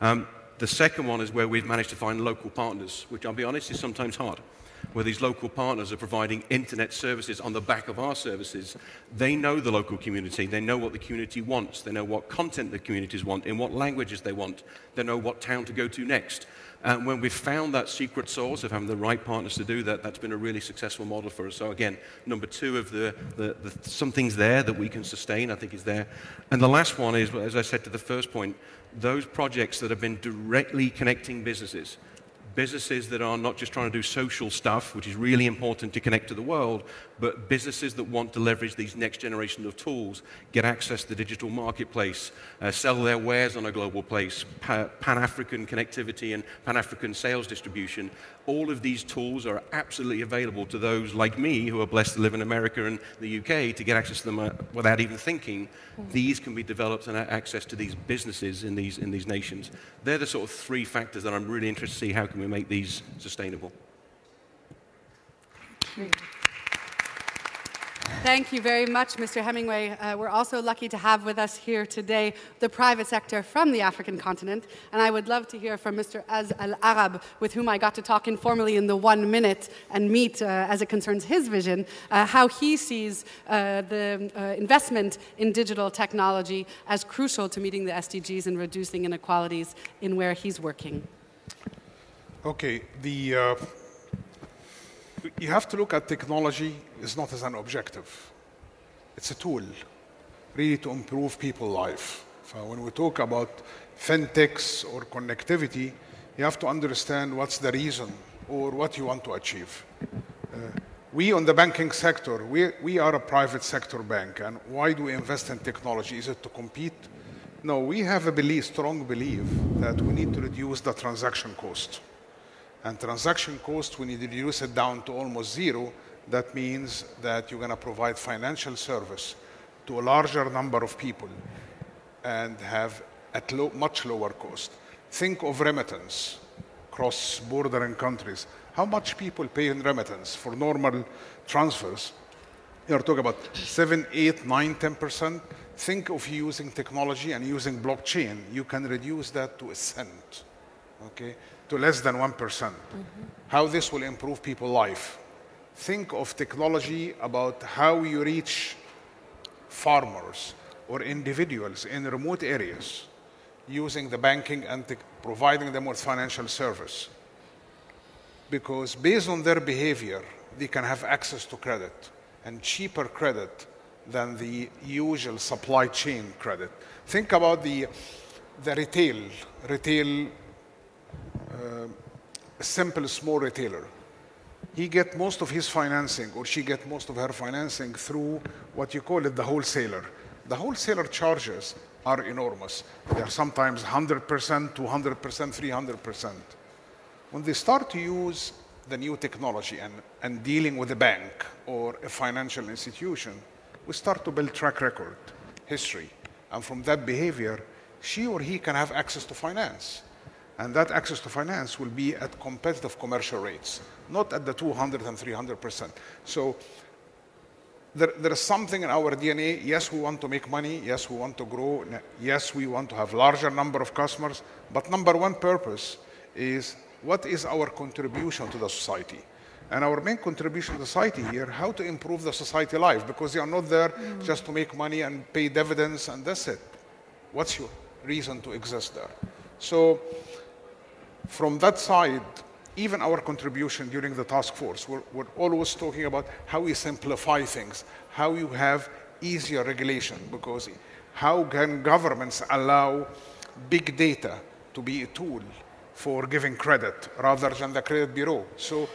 The second one is where we've managed to find local partners, which I'll be honest is sometimes hard, where these local partners are providing internet services on the back of our services. They know the local community, they know what the community wants, they know what content the communities want, in what languages they want, they know what town to go to next. And when we've found that secret sauce of having the right partners to do that, that's been a really successful model for us. So again, number 2 of the some things there that we can sustain, I think is there. And the last one is, as I said to the first point, those projects that have been directly connecting businesses, businesses that are not just trying to do social stuff, which is really important to connect to the world, but businesses that want to leverage these next generation of tools, get access to the digital marketplace, sell their wares on a global place, Pan-African connectivity and Pan-African sales distribution. All of these tools are absolutely available to those like me who are blessed to live in America and the UK to get access to them without even thinking. These can be developed and access to these businesses in these nations. They're the sort of three factors that I'm really interested to see how can we make these sustainable. Thank you very much, Mr. Hemingway. We're also lucky to have with us here today the private sector from the African continent, and I would love to hear from Mr. Az Al-Arab, with whom I got to talk informally in the 1 minute and meet, as it concerns his vision, how he sees the investment in digital technology as crucial to meeting the SDGs and reducing inequalities in where he's working. Okay, you have to look at technology is not as an objective. It's a tool, really, to improve people's life. So when we talk about fintechs or connectivity, you have to understand what's the reason or what you want to achieve. We on the banking sector, we are a private sector bank, and why do we invest in technology? Is it to compete? No, we have a strong belief that we need to reduce the transaction cost. And transaction cost, we need to reduce it down to almost zero. That means that you're going to provide financial service to a larger number of people and have at much lower cost. Think of remittance cross-border in countries. How much people pay in remittance for normal transfers? You're talking about 7, 8, 9, 10%. Think of using technology and using blockchain. You can reduce that to a cent, okay? To less than 1%. How this will improve people's life. Think of technology about how you reach farmers or individuals in remote areas using the banking and providing them with financial service. Because based on their behavior, they can have access to credit, and cheaper credit than the usual supply chain credit. Think about the retail simple small retailer. He gets most of his financing, or she gets most of her financing through what you call it the wholesaler. The wholesaler charges are enormous. They are sometimes 100%, 200%, 300%. When they start to use the new technology and dealing with a bank or a financial institution, we start to build track record, history. And from that behavior, she or he can have access to finance. And that access to finance will be at competitive commercial rates, not at the 200 and 300%. So there is something in our DNA. Yes, we want to make money. Yes, we want to grow. Yes, we want to have larger number of customers. But number one purpose is, what is our contribution to the society? And our main contribution to society here, how to improve the society life, because they are not there just to make money and pay dividends and that's it. What's your reason to exist there? So from that side, even our contribution during the task force, we're always talking about how we simplify things, how you have easier regulation, because how can governments allow big data to be a tool for giving credit rather than the credit bureau? So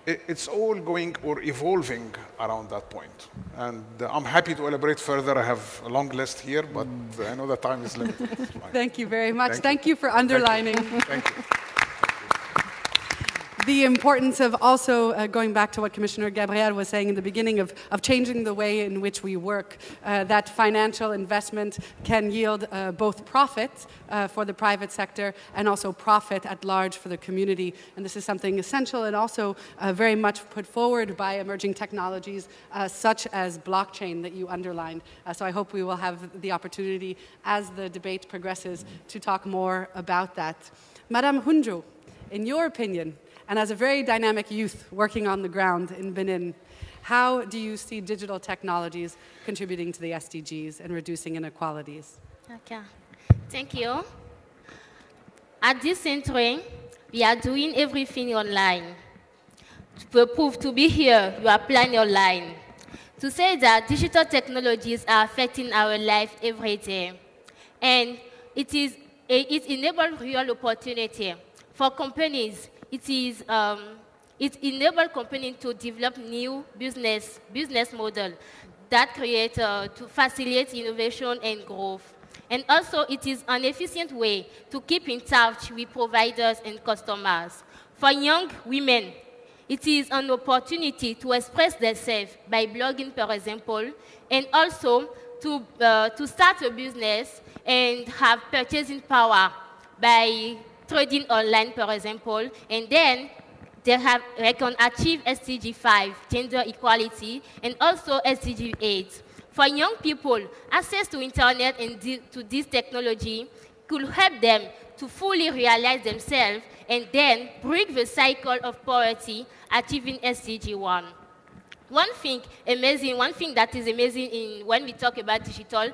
it's all going or evolving around that point. And I'm happy to elaborate further. I have a long list here, but I know the time is limited. Thank you very much. Thank you for underlining. Thank you. The importance of also going back to what Commissioner Gabriel was saying in the beginning of changing the way in which we work, that financial investment can yield both profit for the private sector and also profit at large for the community. And this is something essential and also very much put forward by emerging technologies such as blockchain that you underlined. So I hope we will have the opportunity as the debate progresses to talk more about that. Madame Hunjo, in your opinion, and as a very dynamic youth working on the ground in Benin, how do you see digital technologies contributing to the SDGs and reducing inequalities? Okay, thank you. At this center, we are doing everything online. To prove to be here, you are planning online. To say that digital technologies are affecting our life every day. And it enables real opportunity for companies it enables companies to develop new business model that create to facilitate innovation and growth. And also, it is an efficient way to keep in touch with providers and customers. For young women, it is an opportunity to express themselves by blogging, for example, and also to start a business and have purchasing power by trading online, for example, and then they can achieve SDG 5, gender equality, and also SDG 8. For young people, access to internet and to this technology could help them to fully realize themselves and then break the cycle of poverty, achieving SDG 1. One thing that is amazing when we talk about digital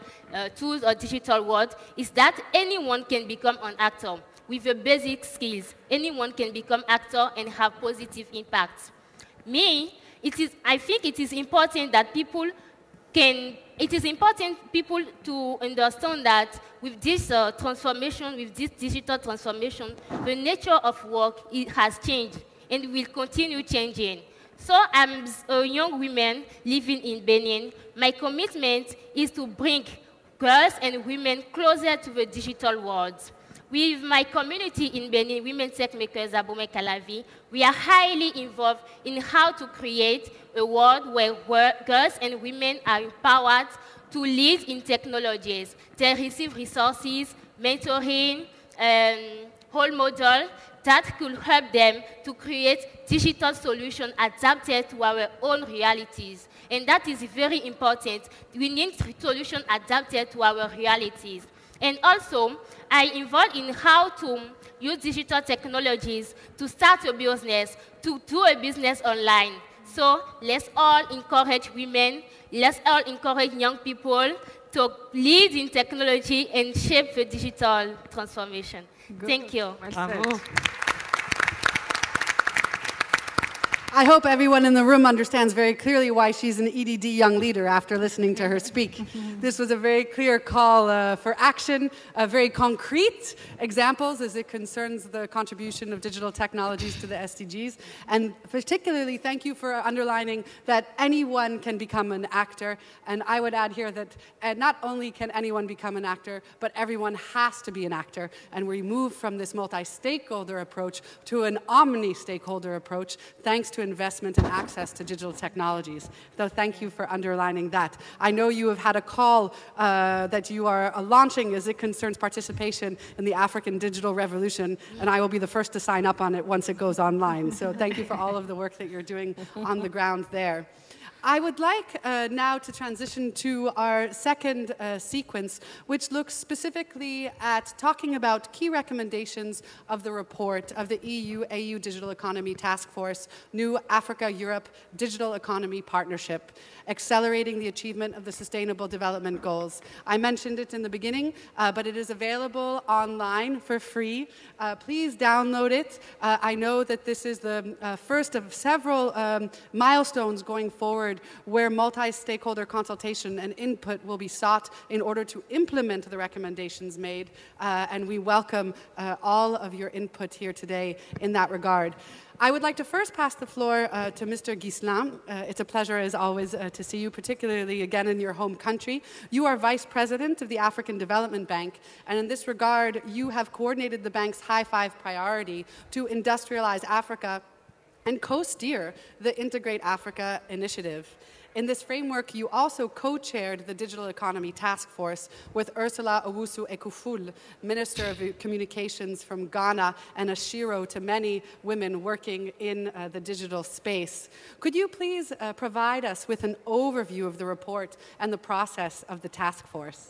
tools or digital world is that anyone can become an actor. With the basic skills, anyone can become actor and have positive impact. I think it is important that people to understand that with this transformation, with this digital transformation, the nature of work has changed and will continue changing. So as a young woman living in Benin, my commitment is to bring girls and women closer to the digital world. With my community in Benin, Women Tech Makers Abome Kalavi, we are highly involved in how to create a world where girls and women are empowered to lead in technologies. They receive resources, mentoring, role model that could help them to create digital solutions adapted to our own realities. And that is very important. We need solutions adapted to our realities. And also, I involved in how to use digital technologies to start a business, to do a business online. So let's all encourage women, let's all encourage young people to lead in technology and shape the digital transformation. Good. Thank you. Bravo. I hope everyone in the room understands very clearly why she's an EDD young leader after listening to her speak. This was a very clear call for action, very concrete examples as it concerns the contribution of digital technologies to the SDGs. And particularly, thank you for underlining that anyone can become an actor. And I would add here that not only can anyone become an actor, but everyone has to be an actor. And we move from this multi-stakeholder approach to an omni-stakeholder approach, thanks to investment and access to digital technologies. So thank you for underlining that. I know you have had a call that you are launching as it concerns participation in the African digital revolution, and I will be the first to sign up on it once it goes online. So thank you for all of the work that you're doing on the ground there. I would like now to transition to our second sequence, which looks specifically at talking about key recommendations of the report of the EU-AU Digital Economy Task Force, New Africa-Europe Digital Economy Partnership, accelerating the achievement of the Sustainable Development Goals. I mentioned it in the beginning, but it is available online for free. Please download it. I know that this is the first of several milestones going forward where multi-stakeholder consultation and input will be sought in order to implement the recommendations made, and we welcome all of your input here today in that regard. I would like to first pass the floor to Mr. Ghislain. It's a pleasure, as always, to see you, particularly again in your home country. You are Vice President of the African Development Bank, and in this regard, you have coordinated the bank's High Five priority to industrialize Africa and co-steer the Integrate Africa initiative. In this framework, you also co-chaired the Digital Economy Task Force with Ursula Owusu-Ekuful, Minister of Communications from Ghana and a shiro to many women working in the digital space. Could you please provide us with an overview of the report and the process of the task force?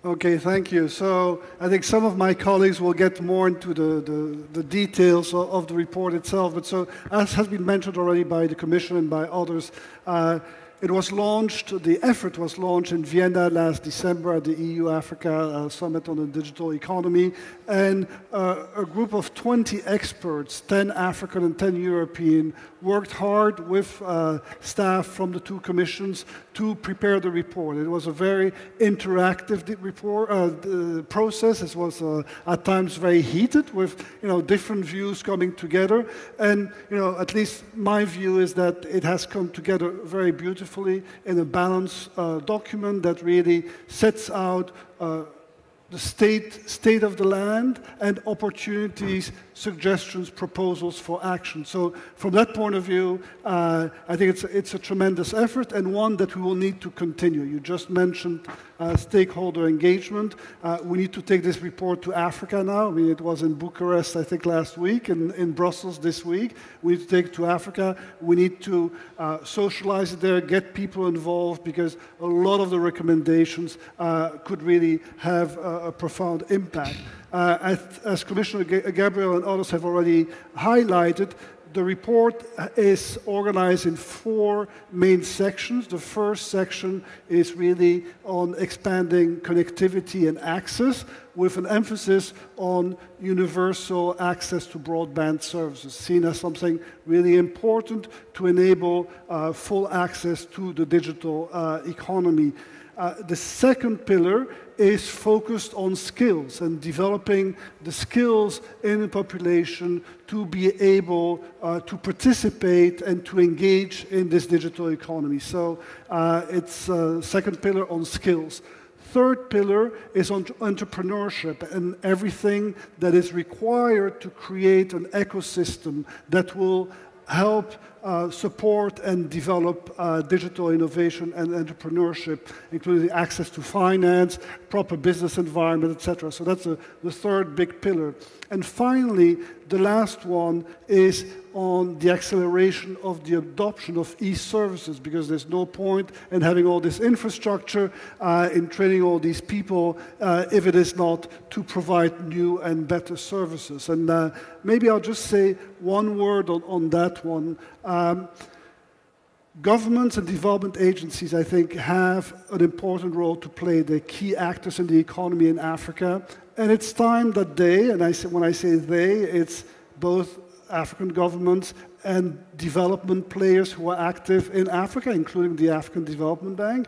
Okay, thank you. So I think some of my colleagues will get more into the details of the report itself. But so, as has been mentioned already by the Commission and by others, It was launched, the effort was launched in Vienna last December at the EU-Africa Summit on the Digital Economy, and a group of 20 experts, 10 African and 10 European, worked hard with staff from the two commissions to prepare the report. It was a very interactive process. It was at times very heated with different views coming together, and at least my view is that it has come together very beautifully in a balanced document that really sets out the state of the land and opportunities, suggestions, proposals for action. So from that point of view, I think it's a tremendous effort and one that we will need to continue. You just mentioned stakeholder engagement. We need to take this report to Africa now. I mean, it was in Bucharest, I think, last week, and in Brussels this week. We need to take it to Africa. We need to socialize it there, get people involved, because a lot of the recommendations could really have a profound impact. As Commissioner Gabriel and others have already highlighted, the report is organized in 4 main sections. The first section is really on expanding connectivity and access, with an emphasis on universal access to broadband services, seen as something really important to enable full access to the digital economy. The second pillar is focused on skills and developing the skills in the population to be able to participate and to engage in this digital economy. So it's second pillar on skills. Third pillar is on entrepreneurship and everything that is required to create an ecosystem that will help support and develop digital innovation and entrepreneurship, including access to finance, proper business environment, etc. So that's the third big pillar. And finally, the last one is on the acceleration of the adoption of e-services, because there's no point in having all this infrastructure, in training all these people, if it is not to provide new and better services. And maybe I'll just say one word on that one. Governments and development agencies, I think, have an important role to play. They're key actors in the economy in Africa. And it's time that they, and when I say they, it's both African governments and development players who are active in Africa, including the African Development Bank,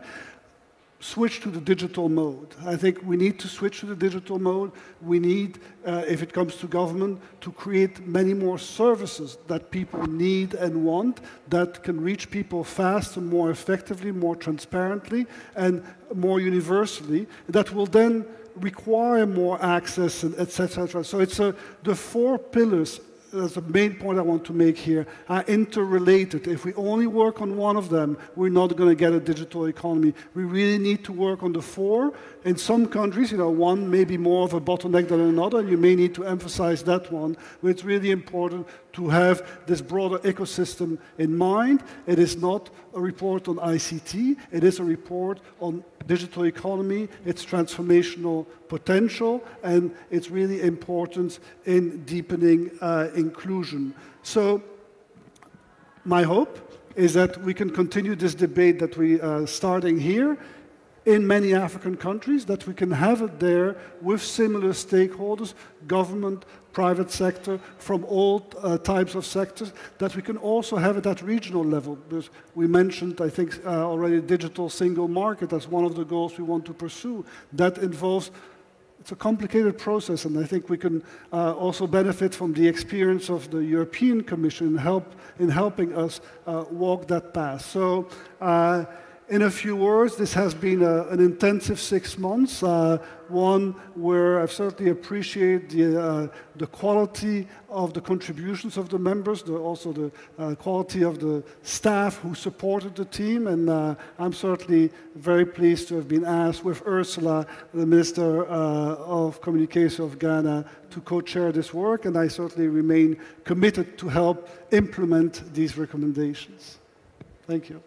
switch to the digital mode. I think we need to switch to the digital mode. We need, if it comes to government, to create many more services that people need and want, that can reach people faster, more effectively, more transparently, and more universally, that will then require more access, and etc. So it's the 4 pillars. That's the main point I want to make here, are interrelated. If we only work on one of them, we're not going to get a digital economy. We really need to work on the 4. In some countries, one may be more of a bottleneck than another, and you may need to emphasize that one. But it's really important to have this broader ecosystem in mind. It is not a report on ICT. It is a report on digital economy, its transformational potential, and its really importance in deepening inclusion. So my hope is that we can continue this debate that we are starting here in many African countries, that we can have it there with similar stakeholders, government, private sector, from all types of sectors, that we can also have it at regional level. Because we mentioned, I think, already digital single market as one of the goals we want to pursue. That involves, it's a complicated process, and I think we can also benefit from the experience of the European Commission in helping us walk that path. So, in a few words, this has been an intensive 6 months, one where I've certainly appreciated the quality of the contributions of the members, also the quality of the staff who supported the team, and I'm certainly very pleased to have been asked with Ursula, the Minister of Communication of Ghana, to co-chair this work, and I certainly remain committed to help implement these recommendations. Thank you.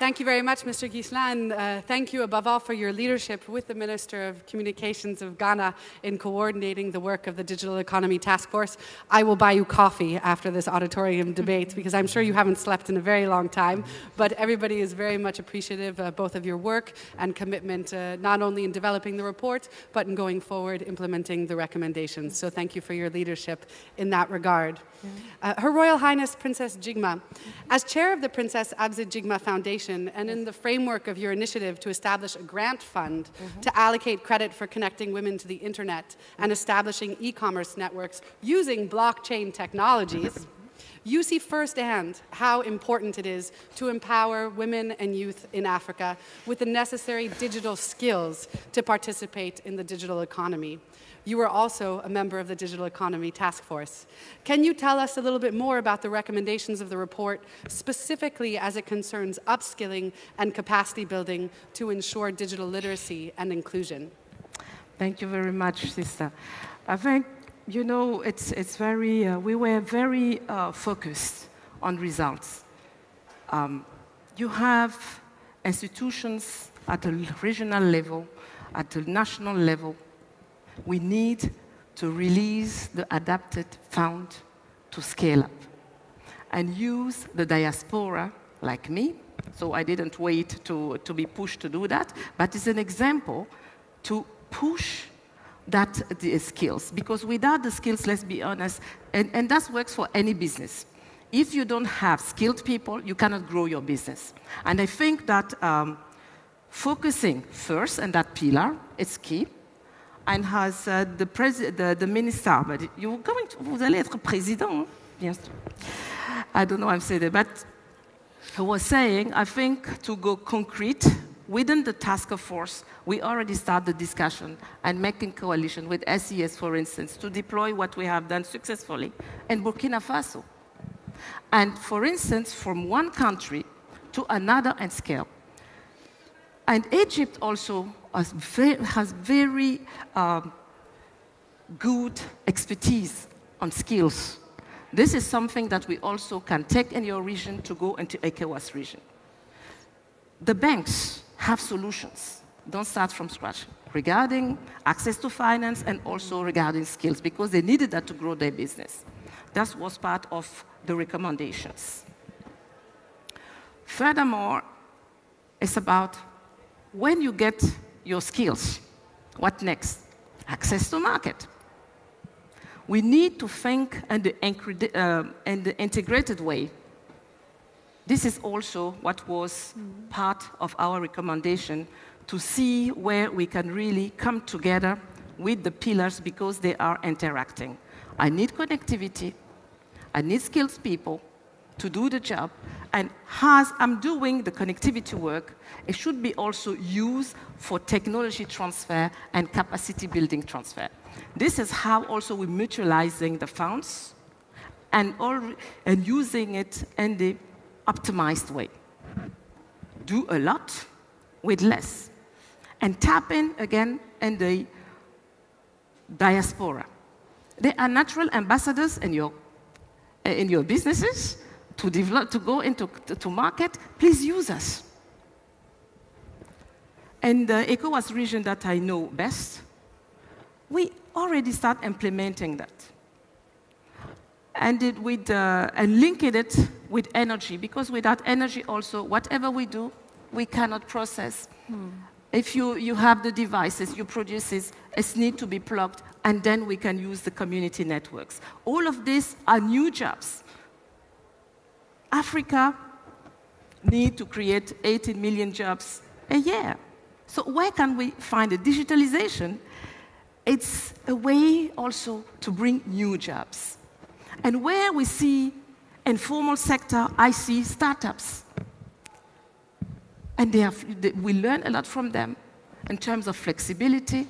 Thank you very much, Mr. Ghislain. Thank you above all for your leadership with the Minister of Communications of Ghana in coordinating the work of the Digital Economy Task Force. I will buy you coffee after this auditorium debate because I'm sure you haven't slept in a very long time, but everybody is very much appreciative both of your work and commitment, not only in developing the report, but in going forward implementing the recommendations. So thank you for your leadership in that regard. Her Royal Highness Princess Jigma, as chair of the Princess Abzid Jigma Foundation and in the framework of your initiative to establish a grant fund to allocate credit for connecting women to the internet and establishing e-commerce networks using blockchain technologies, you see firsthand how important it is to empower women and youth in Africa with the necessary digital skills to participate in the digital economy. You are also a member of the Digital Economy Task Force. Can you tell us a little bit more about the recommendations of the report, specifically as it concerns upskilling and capacity building to ensure digital literacy and inclusion? Thank you very much, sister. I think, you know, it's very, we were very focused on results. You have institutions at a regional level, at a national level. We need to release the adapted fund to scale up and use the diaspora like me. So I didn't wait to be pushed to do that, but it's an example to push the skills. Because without the skills, let's be honest, and that works for any business. If you don't have skilled people, you cannot grow your business. And I think that focusing first on that pillar is key. And as the minister, but you're going to, vous allez être président, bien sûr. I don't know how I'm saying it, but he was saying, I think to go concrete, within the task force, we already started the discussion and making coalition with SES, for instance, to deploy what we have done successfully in Burkina Faso. And for instance, from one country to another and scale. And Egypt also has very good expertise on skills. This is something that we also can take in your region to go into ECOWAS region. The banks have solutions. Don't start from scratch regarding access to finance and also regarding skills because they needed that to grow their business. That was part of the recommendations. Furthermore, it's about when you get your skills, what next? Access to market. We need to think in the integrated way. This is also what was part of our recommendation to see where we can really come together with the pillars because they are interacting. I need connectivity. I need skilled people to do the job. And as I'm doing the connectivity work, it should be also used for technology transfer and capacity building transfer. This is how also we're mutualizing the funds and using it in the optimized way. Do a lot with less. And tap in again in the diaspora. They are natural ambassadors in your businesses to develop, to go into market. Please use us. And the ECOWAS region that I know best, we already start implementing that. And linking it with energy, because without energy also, whatever we do, we cannot process. If you have the devices, you produce it need to be plugged, and then we can use the community networks. All of these are new jobs. Africa needs to create 18 million jobs a year. So where can we find it? Digitalization, it's a way also to bring new jobs. And where we see informal sector, I see startups. And we learn a lot from them in terms of flexibility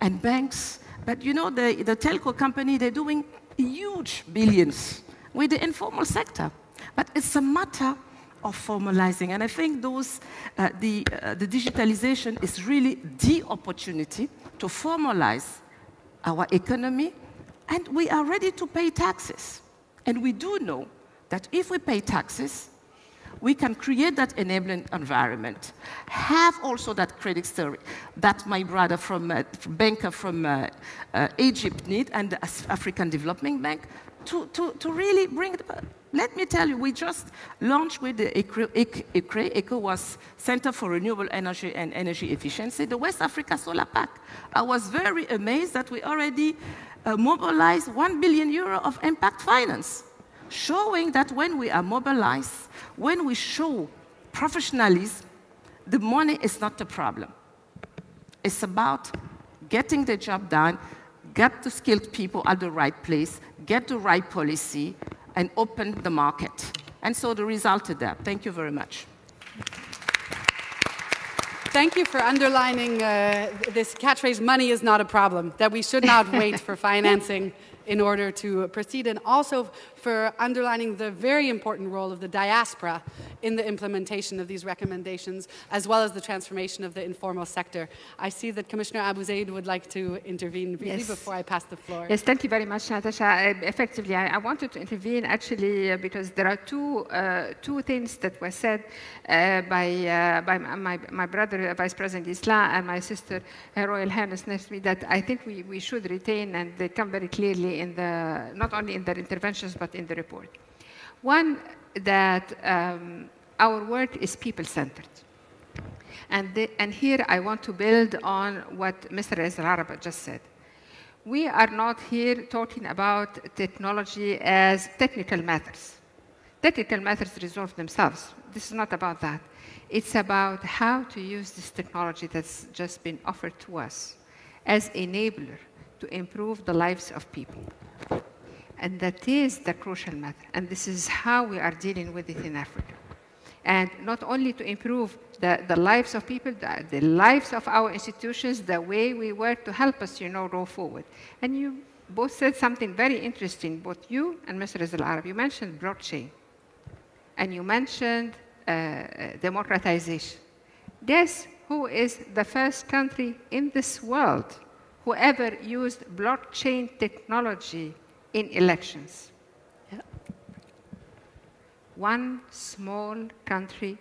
and banks. But you know, the telco company, they're doing huge billions with the informal sector. But it's a matter of formalizing. And I think the digitalization is really the opportunity to formalize our economy. And we are ready to pay taxes. And we do know that if we pay taxes, we can create that enabling environment. Have also that credit story that my brother banker from Egypt need, and the African Development Bank, to really bring it. Let me tell you, we just launched with the ECRE was Center for Renewable Energy and Energy Efficiency, the West Africa Solar Pack. I was very amazed that we already mobilized €1 billion of impact finance, showing that when we are mobilized, when we show professionalism, the money is not the problem. It's about getting the job done, get the skilled people at the right place, get the right policy, and open the market. And so the result of that. Thank you very much. Thank you for underlining this catchphrase, money is not a problem, that we should not wait for financing in order to proceed, and also for underlining the very important role of the diaspora in the implementation of these recommendations, as well as the transformation of the informal sector. I see that Commissioner Abu-Zeid would like to intervene briefly before I pass the floor. Yes, thank you very much, Natasha. Effectively, I wanted to intervene actually because there are two things that were said by my brother, Vice President Isla, and my sister, Her Royal Highness next to me, that I think we should retain, and they come very clearly in the, not only in their interventions, but in the report. One, that our work is people-centered. And here I want to build on what Mr. Eservices just said. We are not here talking about technology as technical matters. Technical matters resolve themselves. This is not about that. It's about how to use this technology that's just been offered to us as enabler to improve the lives of people. And that is the crucial matter. And this is how we are dealing with it in Africa. And not only to improve the lives of people, the lives of our institutions, the way we work to help us, go forward. And you both said something very interesting, both you and Mr. Eservices. You mentioned blockchain. And you mentioned democratization. Guess who is the first country in this world who ever used blockchain technology in elections? Yeah. One small country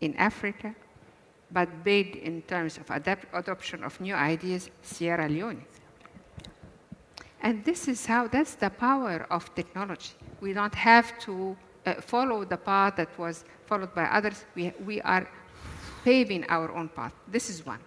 in Africa, but big in terms of adoption of new ideas, Sierra Leone. And this is how, that's the power of technology. We don't have to follow the path that was followed by others. We are paving our own path. This is one.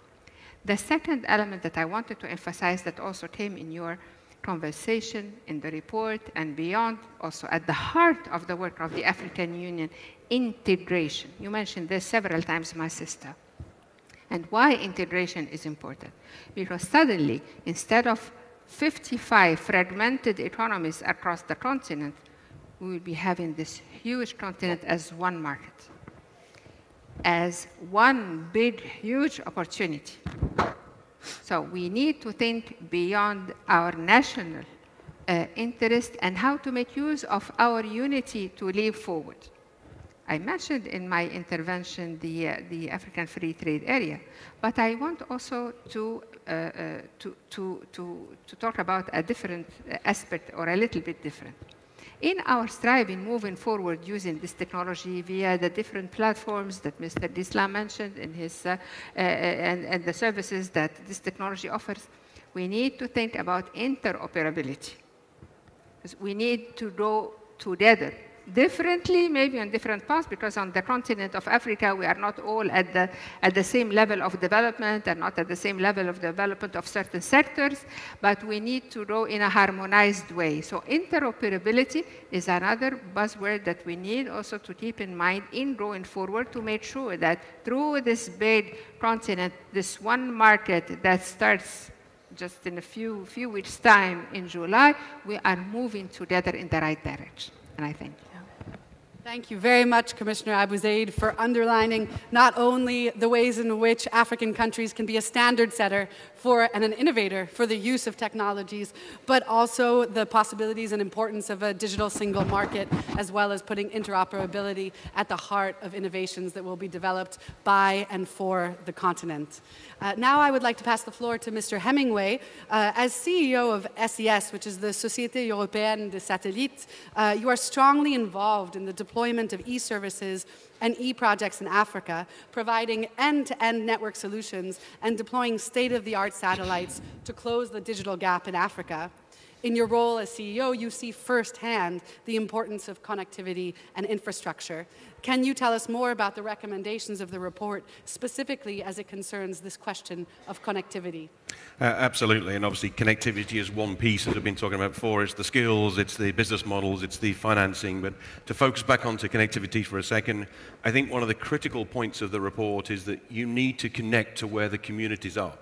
The second element that I wanted to emphasize that also came in your conversation, in the report, and beyond, also at the heart of the work of the African Union, integration. You mentioned this several times, my sister. And why integration is important? Because suddenly, instead of 55 fragmented economies across the continent, we will be having this huge continent as one market, as one big, huge opportunity. So we need to think beyond our national interest and how to make use of our unity to leap forward. I mentioned in my intervention the African Free Trade Area, but I want also to talk about a different aspect, or a little bit different. In our striving moving forward using this technology via the different platforms that Mr. Disla mentioned in his, and the services that this technology offers, we need to think about interoperability. Because we need to go together differently, maybe on different paths, because on the continent of Africa, we are not all at the same level of development and not at the same level of development of certain sectors, but we need to go in a harmonized way. So interoperability is another buzzword that we need also to keep in mind in going forward to make sure that through this big continent, this one market that starts just in a few weeks' time in July, we are moving together in the right direction. And I thank you. Thank you very much, Commissioner Abu-Zeid, for underlining not only the ways in which African countries can be a standard setter for and an innovator for the use of technologies, but also the possibilities and importance of a digital single market, as well as putting interoperability at the heart of innovations that will be developed by and for the continent. Now I would like to pass the floor to Mr. Hemingway. As CEO of SES, which is the Société Européenne des Satellites, you are strongly involved in the deployment deployment of e-services and e-projects in Africa, providing end-to-end network solutions and deploying state-of-the-art satellites to close the digital gap in Africa. In your role as CEO, you see firsthand the importance of connectivity and infrastructure. Can you tell us more about the recommendations of the report, specifically as it concerns this question of connectivity? Absolutely, and obviously connectivity is one piece, as we've been talking about before. It's the skills, it's the business models, it's the financing. But to focus back onto connectivity for a second, I think one of the critical points of the report is that you need to connect to where the communities are.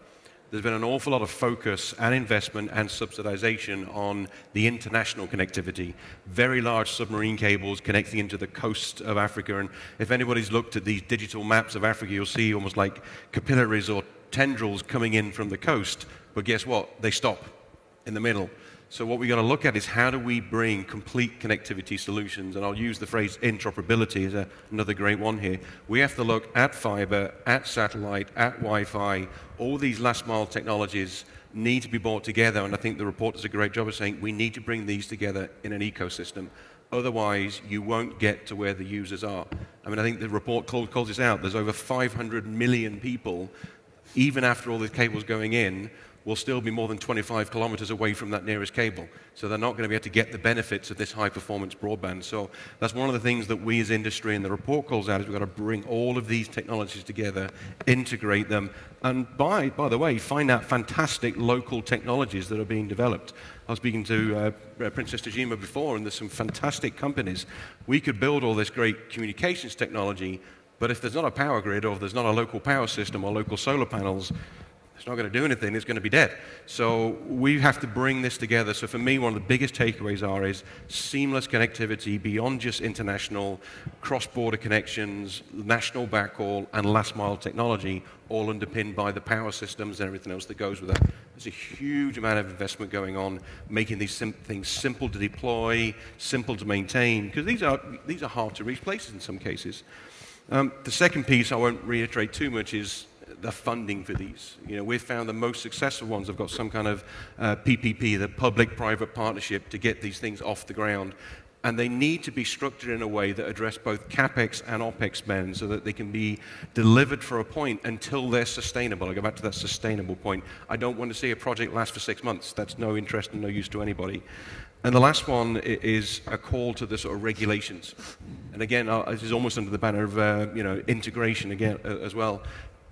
There's been an awful lot of focus and investment and subsidization on the international connectivity. Very large submarine cables connecting into the coast of Africa. And if anybody's looked at these digital maps of Africa, you'll see almost like capillaries or tendrils coming in from the coast. But guess what? They stop in the middle. So what we've got to look at is how do we bring complete connectivity solutions, and I'll use the phrase interoperability as another great one here. We have to look at fiber, at satellite, at Wi-Fi. All these last mile technologies need to be brought together, and I think the report does a great job of saying we need to bring these together in an ecosystem. Otherwise, you won't get to where the users are. I mean, I think the report calls this out. There's over 500 million people, even after all these cables going in, will still be more than 25 kilometers away from that nearest cable. So they're not going to be able to get the benefits of this high-performance broadband. So that's one of the things that we as industry and the report calls out is we've got to bring all of these technologies together, integrate them, and by the way, find out fantastic local technologies that are being developed. I was speaking to Princess Tajima before, and there's some fantastic companies. We could build all this great communications technology, but if there's not a power grid or if there's not a local power system or local solar panels, it's not going to do anything, it's going to be dead. So we have to bring this together. So for me, one of the biggest takeaways is seamless connectivity beyond just international, cross-border connections, national backhaul, and last-mile technology, all underpinned by the power systems and everything else that goes with that. There's a huge amount of investment going on, making these things simple to deploy, simple to maintain, because these are hard-to-reach places in some cases. The second piece, I won't reiterate too much, is the funding for these. You know, we've found the most successful ones have got some kind of PPP, the public-private partnership, to get these things off the ground. And they need to be structured in a way that address both CapEx and OpEx spend so that they can be delivered for a point until they're sustainable. I go back to that sustainable point. I don't want to see a project last for 6 months. That's no interest and no use to anybody. And the last one is a call to the sort of regulations. And again, this is almost under the banner of integration again as well.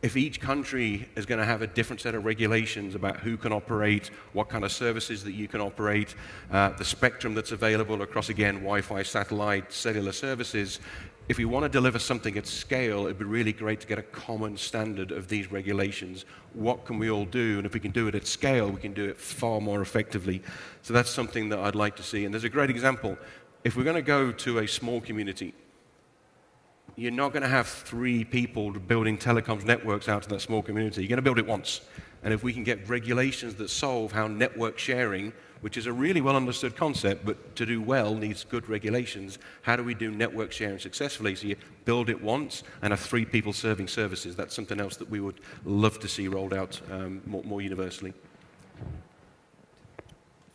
If each country is going to have a different set of regulations about who can operate, what kind of services that you can operate, the spectrum that's available across, again, Wi-Fi, satellite, cellular services, if we want to deliver something at scale, it'd be really great to get a common standard of these regulations. What can we all do? And if we can do it at scale, we can do it far more effectively. So that's something that I'd like to see. And there's a great example. If we're going to go to a small community, you're not going to have 3 people building telecoms networks out to that small community. You're going to build it once. And if we can get regulations that solve how network sharing, which is a really well understood concept, but to do well needs good regulations, how do we do network sharing successfully? So you build it once and have 3 people serving services. That's something else that we would love to see rolled out more universally.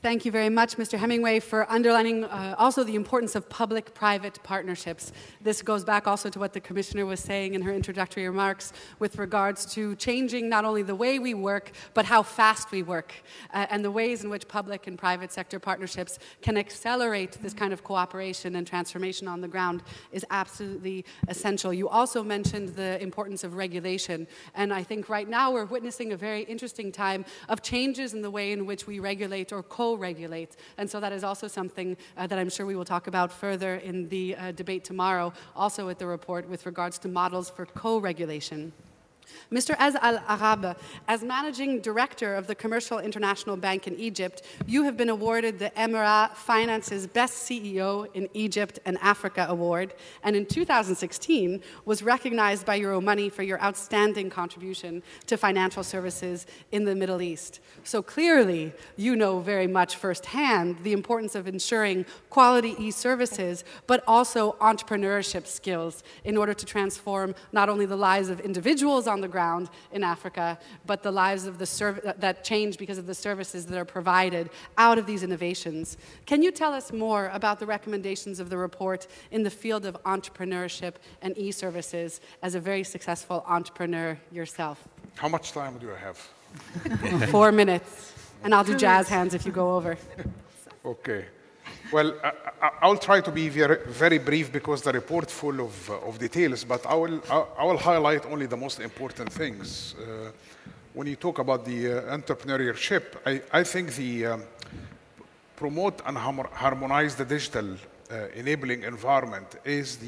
Thank you very much, Mr. Hemingway, for underlining also the importance of public-private partnerships. This goes back also to what the Commissioner was saying in her introductory remarks with regards to changing not only the way we work, but how fast we work, and the ways in which public and private sector partnerships can accelerate this kind of cooperation and transformation on the ground is absolutely essential. You also mentioned the importance of regulation, and I think right now we're witnessing a very interesting time of changes in the way in which we regulate or co-regulate. And so that is also something that I'm sure we will talk about further in the debate tomorrow, also at the report with regards to models for co-regulation. Mr. Az Al-Arab, as Managing Director of the Commercial International Bank in Egypt, you have been awarded the Emirat Finance's Best CEO in Egypt and Africa Award, and in 2016 was recognized by Euromoney for your outstanding contribution to financial services in the Middle East. So clearly, you know very much firsthand the importance of ensuring quality e-services, but also entrepreneurship skills in order to transform not only the lives of individuals on on the ground in Africa, but the lives of the that change because of the services that are provided out of these innovations. Can you tell us more about the recommendations of the report in the field of entrepreneurship and e-services as a very successful entrepreneur yourself? How much time do I have? 4 minutes. And I'll do jazz hands if you go over. Okay. Well, I'll try to be very, very brief because the report full of details, but I will highlight only the most important things. When you talk about the entrepreneurship, I think the promote and harmonize the digital enabling environment is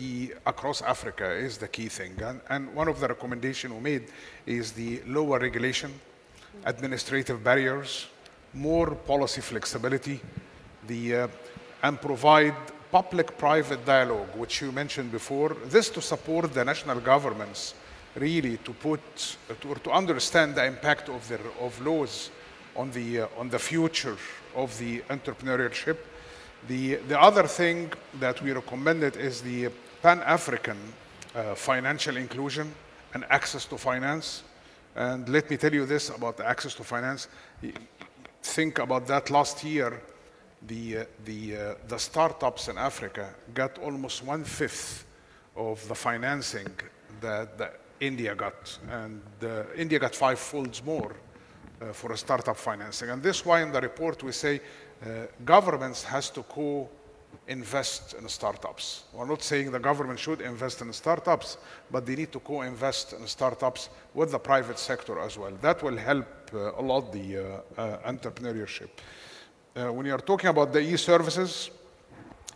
across Africa is the key thing. And one of the recommendations we made is the lower regulation, administrative barriers, more policy flexibility, and provide public-private dialogue, which you mentioned before. This to support the national governments, really to understand the impact of laws on the future of the entrepreneurship. The other thing that we recommended is the Pan-African financial inclusion and access to finance. And let me tell you this about the access to finance. Think about that last year. The startups in Africa got almost 1/5 of the financing that India got, and India got 5 folds more for a startup financing. And this is why in the report we say governments has to co-invest in startups. We're not saying the government should invest in startups, but they need to co-invest in startups with the private sector as well. That will help a lot the entrepreneurship. When you're talking about the e-services,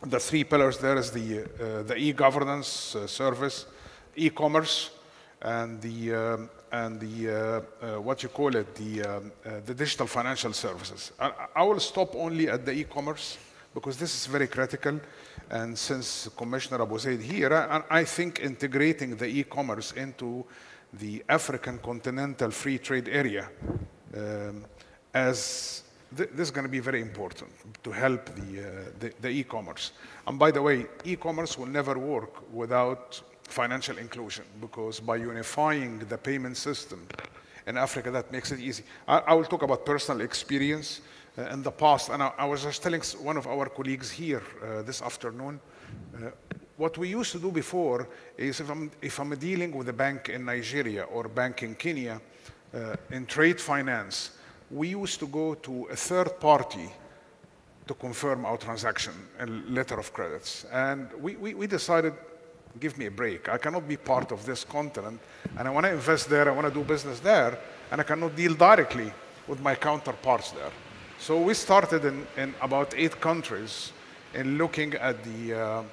the 3 pillars there is the e-governance service, e-commerce, and what you call it, the digital financial services. I will stop only at the e-commerce because this is very critical. And since Commissioner Abruzzi is here, I think integrating the e-commerce into the African continental free trade area this is going to be very important to help the e-commerce. And by the way, e-commerce will never work without financial inclusion, because by unifying the payment system in Africa, that makes it easy. I will talk about personal experience in the past, and I was just telling one of our colleagues here this afternoon, what we used to do before is if I'm dealing with a bank in Nigeria or a bank in Kenya in trade finance, we used to go to a third party to confirm our transaction, a letter of credits. And we decided, give me a break. I cannot be part of this continent, and I want to invest there, I want to do business there, and I cannot deal directly with my counterparts there. So we started in about 8 countries in looking at the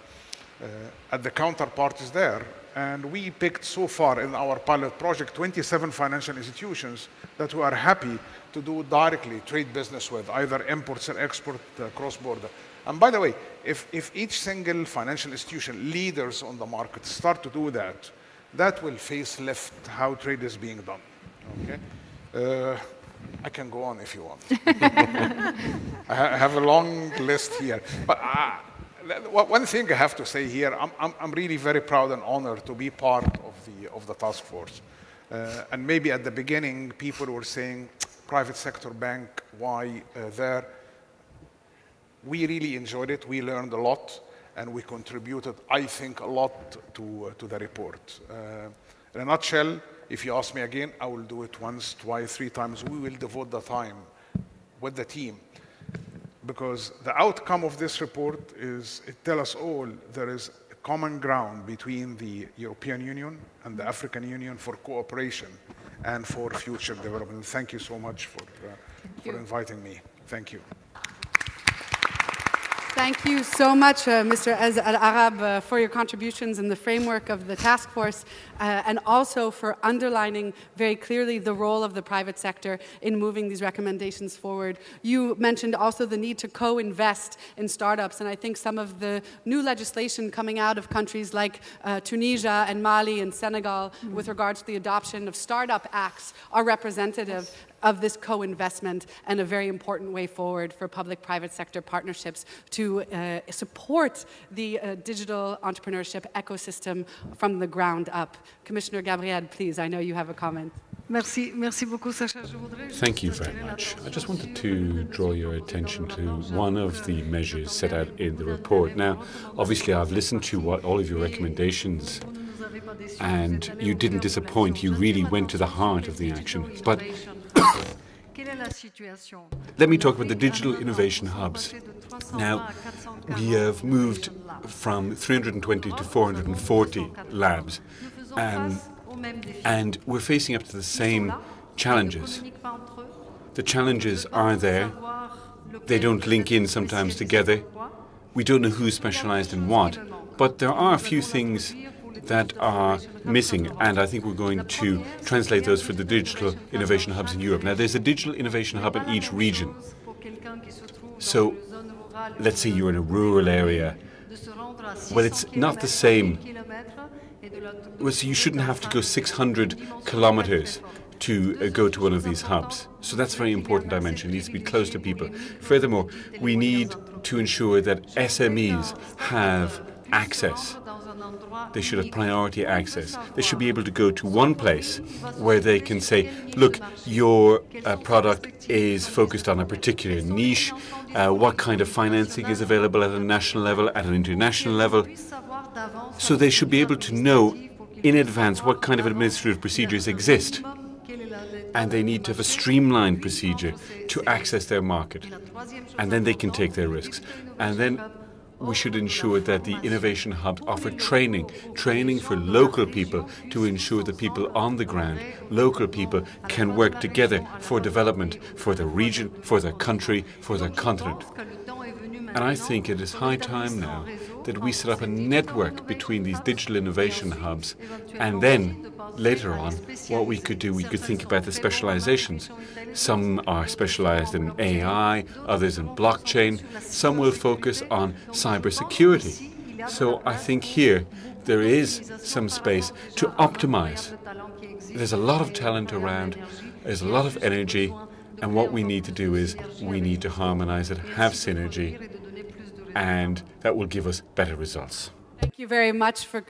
counterparties there. And we picked so far in our pilot project 27 financial institutions that we are happy to do directly trade business with, either imports or export cross-border. And by the way, if each single financial institution, leaders on the market, start to do that, that will facelift how trade is being done. Okay? I can go on if you want. I have a long list here. But one thing I have to say here, I'm really very proud and honored to be part of the task force. And maybe at the beginning, people were saying, private sector bank, why there? We really enjoyed it. We learned a lot, and we contributed, I think, a lot to the report. In a nutshell, if you ask me again, I will do it once, twice, 3 times. We will devote the time with the team. Because the outcome of this report is, it tells us all there is a common ground between the European Union and the African Union for cooperation and for future development. Thank you so much for inviting me. Thank you. Thank you so much, Mr. Al-Arab, for your contributions in the framework of the task force, and also for underlining very clearly the role of the private sector in moving these recommendations forward. You mentioned also the need to co-invest in startups, and I think some of the new legislation coming out of countries like Tunisia and Mali and Senegal with regards to the adoption of startup acts are representative of this co-investment and a very important way forward for public-private sector partnerships to support the digital entrepreneurship ecosystem from the ground up. Commissioner Gabriel, please, I know you have a comment. Thank you very much. I just wanted to draw your attention to one of the measures set out in the report. Now, obviously, I've listened to all of your recommendations, and you didn't disappoint. You really went to the heart of the action. But let me talk about the digital innovation hubs. Now, we have moved from 320 to 440 labs. And we're facing up to the same challenges. The challenges are there. They don't link in sometimes together. We don't know who's specialized in what. But there are a few things that are missing, and I think we're going to translate those for the digital innovation hubs in Europe. Now, there's a digital innovation hub in each region. So, let's say you're in a rural area. Well, it's not the same. Well, so you shouldn't have to go 600 kilometers to go to one of these hubs. So that's a very important dimension. It needs to be close to people. Furthermore, we need to ensure that SMEs have access. They should have priority access. They should be able to go to one place where they can say, look, your product is focused on a particular niche. What kind of financing is available at a national level, at an international level? So they should be able to know in advance what kind of administrative procedures exist. And they need to have a streamlined procedure to access their market. And then they can take their risks. And then we should ensure that the innovation hubs offer training for local people to ensure that people on the ground, local people, can work together for development, for their region, for their country, for their continent. And I think it is high time now that we set up a network between these digital innovation hubs, and then later on what we could do, we could think about the specializations. Some are specialized in AI, others in blockchain, some will focus on cybersecurity. So I think here there is some space to optimize. There's a lot of talent around, there's a lot of energy, and what we need to do is we need to harmonize it, have synergy, and that will give us better results. Thank you very much for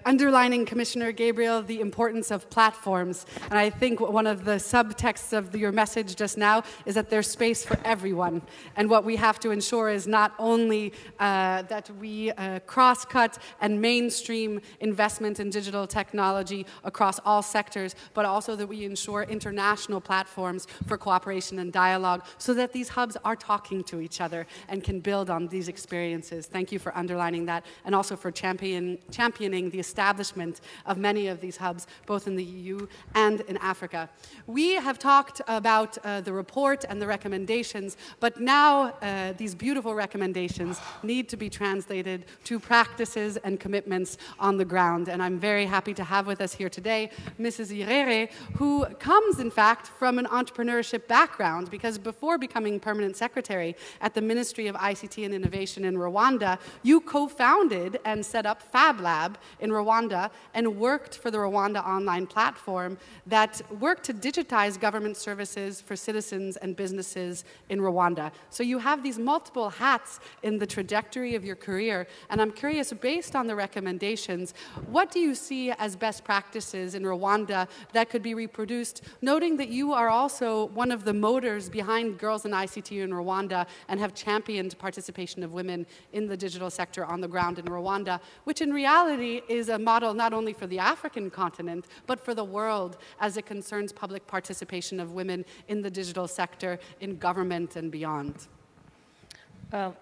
underlining, Commissioner Gabriel, the importance of platforms. And I think one of the subtexts of your message just now is that there's space for everyone. And what we have to ensure is not only that we cross-cut and mainstream investment in digital technology across all sectors, but also that we ensure international platforms for cooperation and dialogue so that these hubs are talking to each other and can build on these experiences. Thank you for underlining that, and also for championing the establishment of many of these hubs, both in the EU and in Africa. We have talked about the report and the recommendations, but now these beautiful recommendations need to be translated to practices and commitments on the ground. And I'm very happy to have with us here today Mrs. Irere, who comes, in fact, from an entrepreneurship background, because before becoming permanent secretary at the Ministry of ICT and Innovation in Rwanda, you co-founded and set up Fab Lab in Rwanda and worked for the Rwanda online platform that worked to digitize government services for citizens and businesses in Rwanda. So you have these multiple hats in the trajectory of your career, and I'm curious, based on the recommendations, what do you see as best practices in Rwanda that could be reproduced, noting that you are also one of the motors behind Girls in ICT in Rwanda and have championed participation of women in the digital sector on the ground in Rwanda, which in reality is a model not only for the African continent, but for the world as it concerns public participation of women in the digital sector, in government and beyond.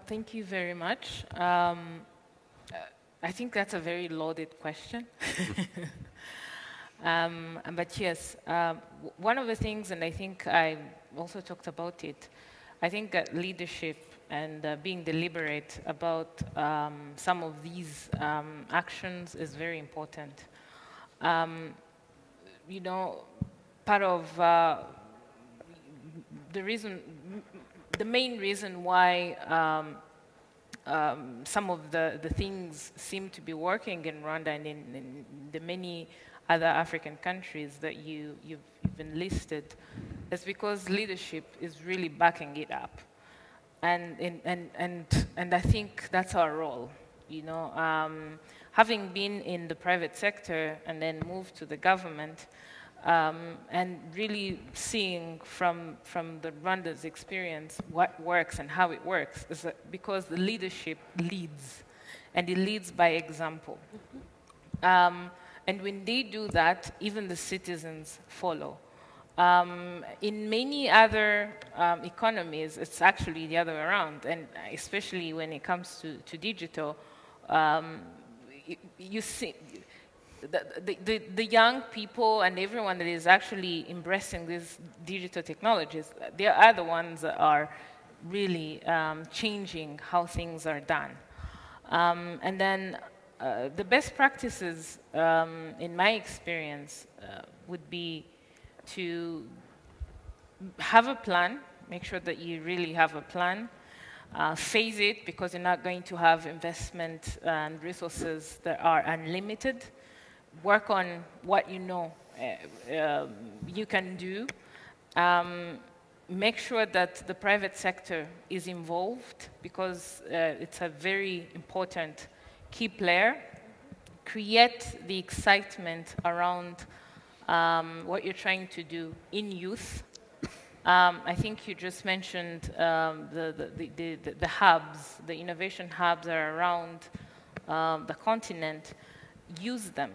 Thank you very much. I think that's a very loaded question. But yes, one of the things, and I think I also talked about it, I think that leadership and being deliberate about some of these actions is very important. You know, part of the main reason why some of the things seem to be working in Rwanda and in the many other African countries that you've enlisted is because leadership is really backing it up. And I think that's our role, you know. Having been in the private sector and then moved to the government, and really seeing from the Rwanda's experience what works and how it works, is that because the leadership leads, and it leads by example. And when they do that, even the citizens follow. In many other economies, it's actually the other way around, and especially when it comes to digital, you see the young people and everyone that is actually embracing these digital technologies, they are the ones that are really changing how things are done. And then the best practices, in my experience, would be to have a plan, make sure that you really have a plan, phase it because you're not going to have investment and resources that are unlimited. Work on what you know you can do. Make sure that the private sector is involved because it's a very important key player. Create the excitement around what you're trying to do in youth. I think you just mentioned the hubs, the innovation hubs are around the continent. Use them.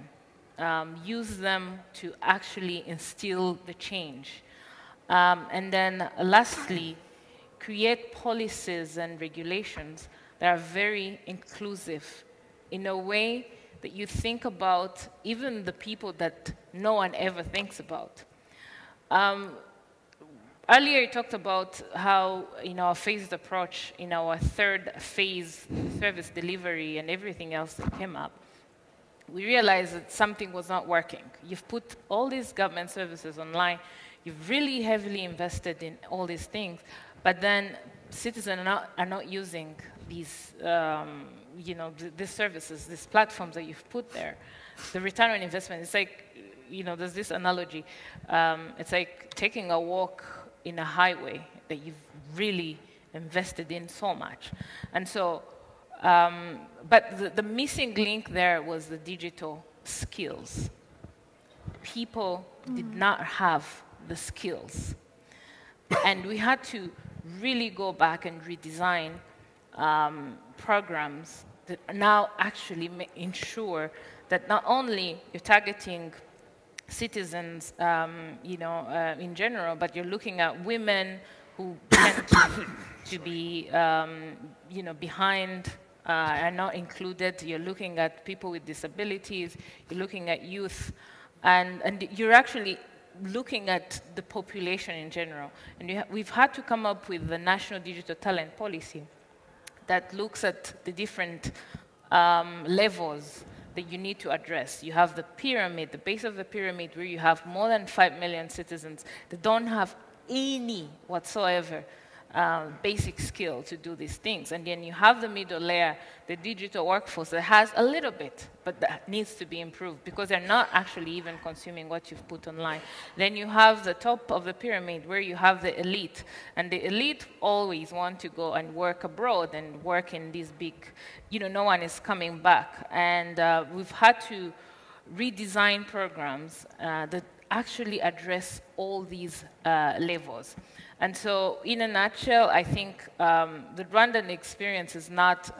Use them to actually instill the change. And then lastly, create policies and regulations that are very inclusive in a way that you think about even the people that no one ever thinks about. Earlier you talked about how in our phased approach, in our third phase, service delivery and everything else that came up, we realized that something was not working. You've put all these government services online, you've really heavily invested in all these things, but then citizens are not using these, you know, these services, these platforms that you've put there. The return on investment, it's like, you know, there's this analogy. It's like taking a walk in a highway that you've really invested in so much. And so, but the missing link there was the digital skills. People did not have the skills. And we had to really go back and redesign programs that now actually ensure that not only you're targeting citizens, you know, in general, but you're looking at women who tend to be, you know, behind, are not included. You're looking at people with disabilities. You're looking at youth, and you're actually looking at the population in general. And we've had to come up with the National Digital Talent Policy that looks at the different levels that you need to address. You have the pyramid, the base of the pyramid, where you have more than 5 million citizens that don't have any whatsoever basic skill to do these things. And then you have the middle layer, the digital workforce that has a little bit, but that needs to be improved because they're not actually even consuming what you've put online. Then you have the top of the pyramid where you have the elite. And the elite always want to go and work abroad and work in these big, you know, no one is coming back. And we've had to redesign programs that actually address all these levels. And so, in a nutshell, I think the Rwandan experience is not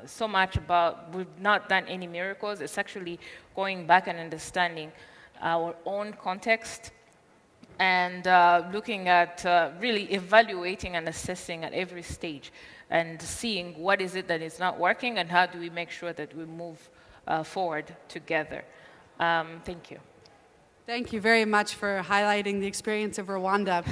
so much about, we've not done any miracles. It's actually going back and understanding our own context and looking at really evaluating and assessing at every stage and seeing what is it that is not working and how do we make sure that we move forward together. Thank you. Thank you very much for highlighting the experience of Rwanda.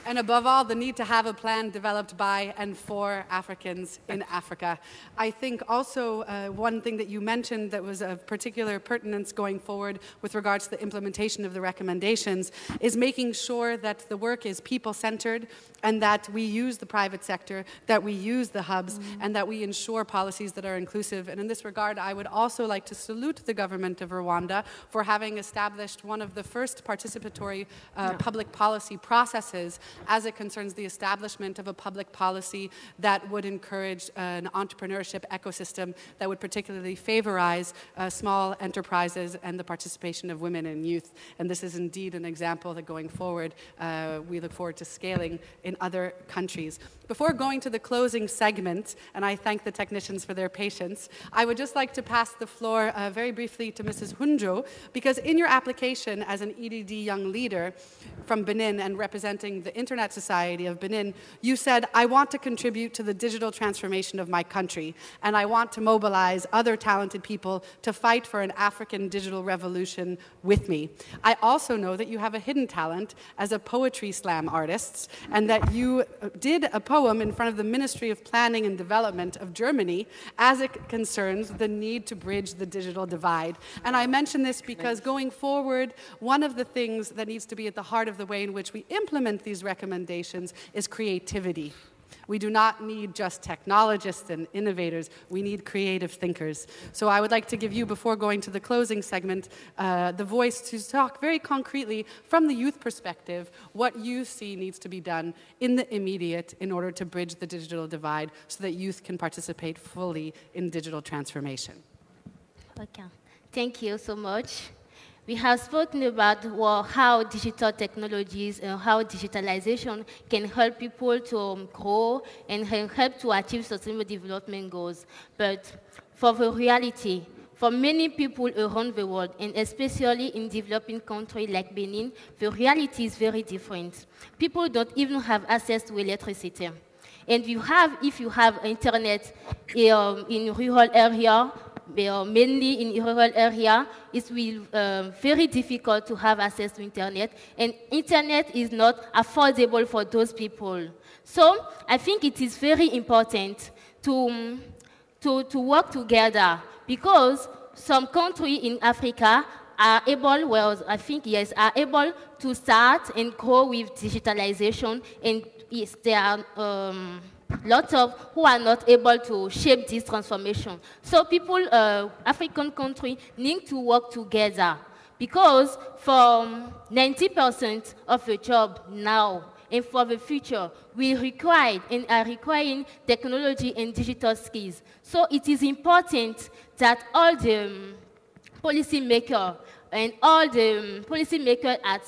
And above all, the need to have a plan developed by and for Africans in Africa. I think also one thing that you mentioned that was of particular pertinence going forward with regards to the implementation of the recommendations is making sure that the work is people-centered and that we use the private sector, that we use the hubs, and that we ensure policies that are inclusive. And in this regard, I would also like to salute the government of Rwanda for having established one of the first participatory public policy processes as it concerns the establishment of a public policy that would encourage an entrepreneurship ecosystem that would particularly favorize small enterprises and the participation of women and youth. And this is indeed an example that going forward, we look forward to scaling in other countries. Before going to the closing segment, and I thank the technicians for their patience, I would just like to pass the floor very briefly to Mrs. Hunjo, because in your application as an EDD young leader from Benin and representing the Internet Society of Benin, you said, I want to contribute to the digital transformation of my country, and I want to mobilize other talented people to fight for an African digital revolution with me. I also know that you have a hidden talent as a poetry slam artist, and that you did a poem in front of the Ministry of Planning and Development of Germany as it concerns the need to bridge the digital divide. And I mention this because going forward, one of the things that needs to be at the heart of the way in which we implement these recommendations is creativity. We do not need just technologists and innovators. We need creative thinkers. So I would like to give you, before going to the closing segment, the voice to talk very concretely from the youth perspective what you see needs to be done in the immediate in order to bridge the digital divide so that youth can participate fully in digital transformation. Okay. Thank you so much. We have spoken about how digital technologies and how digitalization can help people to grow and help to achieve sustainable development goals. But for the reality, for many people around the world, and especially in developing countries like Benin, the reality is very different. People don't even have access to electricity. And if you have internet in rural area, mainly in rural area, it will very difficult to have access to internet, and internet is not affordable for those people. So I think it is very important to work together, because some countries in Africa are able, well, I think, yes, are able to start and grow with digitalization, and yes, there are lots of who are not able to shape this transformation. So people, African countries need to work together, because for 90% of the job now and for the future, we require and are requiring technology and digital skills. So it is important that all the policymakers and all the policymakers at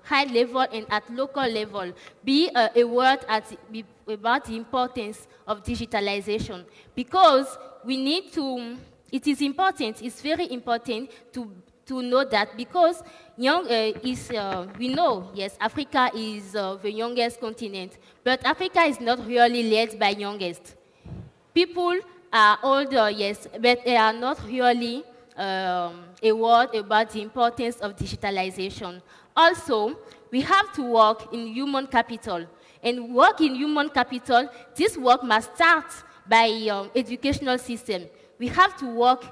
high level and at local level be aware about the importance of digitalization, because we need to, it is important, it's very important to know that, because we know, yes, Africa is the youngest continent, but Africa is not really led by youngest. People are older, yes, but they are not really aware about the importance of digitalization. Also, we have to work in human capital. And work in human capital, this work must start by educational system. We have to work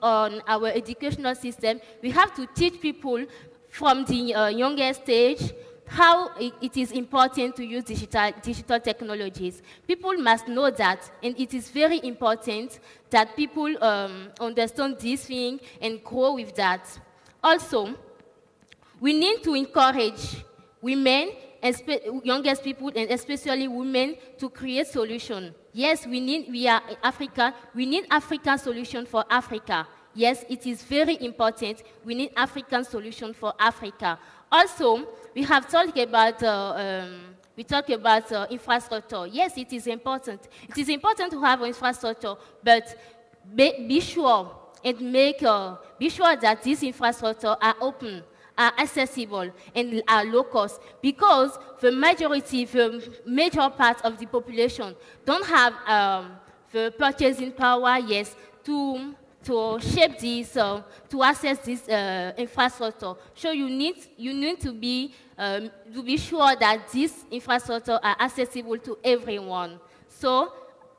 on our educational system. We have to teach people from the youngest stage how it is important to use digital technologies. People must know that, and it is very important that people understand this thing and grow with that. Also, we need to encourage women, youngest people, and especially women, to create solutions. Yes, we are Africa. We need African solution for Africa. Yes, it is very important. We need African solution for Africa. Also, we have talked about infrastructure. Yes, it is important. It is important to have infrastructure, but be sure and be sure that these infrastructure are open, are accessible, and are low cost, because the major part of the population don't have the purchasing power, yes, to shape this, to access this infrastructure. So you need to be to be sure that these infrastructures are accessible to everyone. So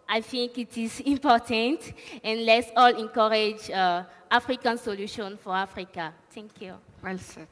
I think it is important, and let's all encourage African solution for Africa. Thank you. Well said.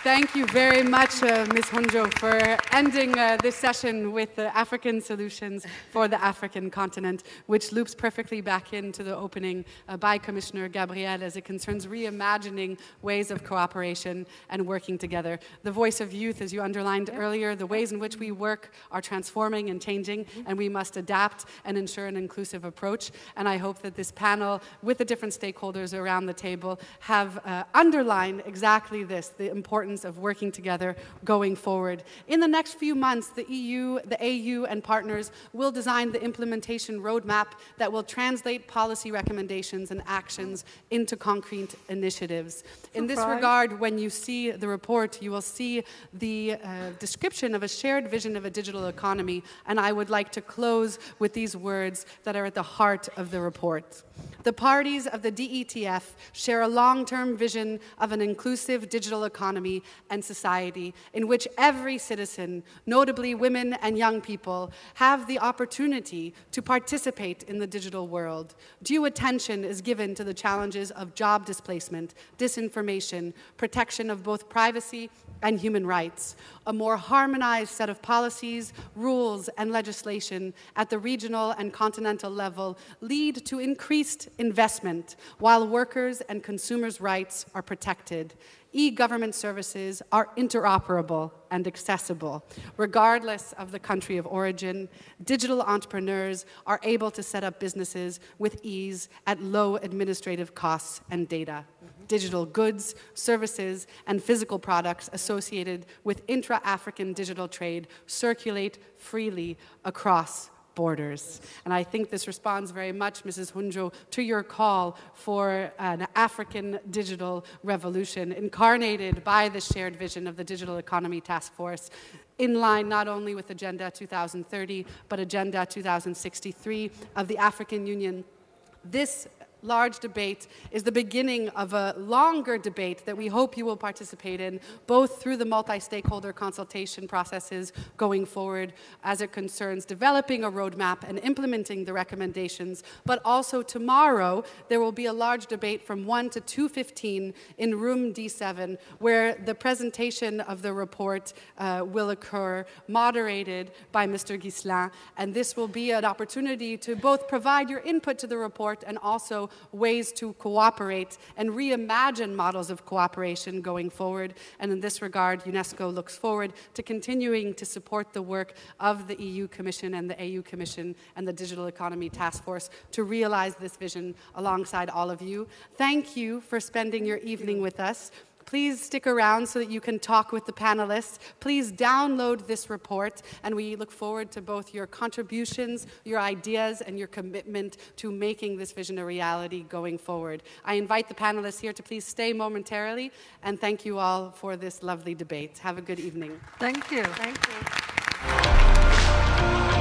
Thank you very much, Ms. Hunjo, for ending this session with the African solutions for the African continent, which loops perfectly back into the opening by Commissioner Gabriel as it concerns reimagining ways of cooperation and working together. The voice of youth, as you underlined earlier, the ways in which we work are transforming and changing, and we must adapt and ensure an inclusive approach. And I hope that this panel, with the different stakeholders around the table, have underlined exactly this, the importance of working together going forward. In the next few months, the EU, the AU, and partners will design the implementation roadmap that will translate policy recommendations and actions into concrete initiatives. In this regard, when you see the report, you will see the description of a shared vision of a digital economy, and I would like to close with these words that are at the heart of the report. The parties of the DETF share a long-term vision of an inclusive digital economy and society in which every citizen, notably women and young people, have the opportunity to participate in the digital world. Due attention is given to the challenges of job displacement, disinformation, protection of both privacy and human rights. A more harmonized set of policies, rules, and legislation at the regional and continental level lead to increased investment, while workers' and consumers' rights are protected. E-government services are interoperable and accessible. Regardless of the country of origin, digital entrepreneurs are able to set up businesses with ease at low administrative costs and data. Digital goods, services, and physical products associated with intra-African digital trade circulate freely across borders. And I think this responds very much, Mrs. Hunjo, to your call for an African digital revolution incarnated by the shared vision of the Digital Economy Task Force, in line not only with Agenda 2030, but Agenda 2063 of the African Union. This large debate is the beginning of a longer debate that we hope you will participate in, both through the multi-stakeholder consultation processes going forward as it concerns developing a roadmap and implementing the recommendations, but also tomorrow there will be a large debate from 1 to 2:15 in room D7, where the presentation of the report will occur, moderated by Mr. Ghislain, and this will be an opportunity to both provide your input to the report and also ways to cooperate and reimagine models of cooperation going forward. And in this regard, UNESCO looks forward to continuing to support the work of the EU Commission and the AU Commission and the Digital Economy Task Force to realize this vision alongside all of you. Thank you for spending your evening with us. Please stick around so that you can talk with the panelists. Please download this report, and we look forward to both your contributions, your ideas, and your commitment to making this vision a reality going forward. I invite the panelists here to please stay momentarily, and thank you all for this lovely debate. Have a good evening. Thank you. Thank you.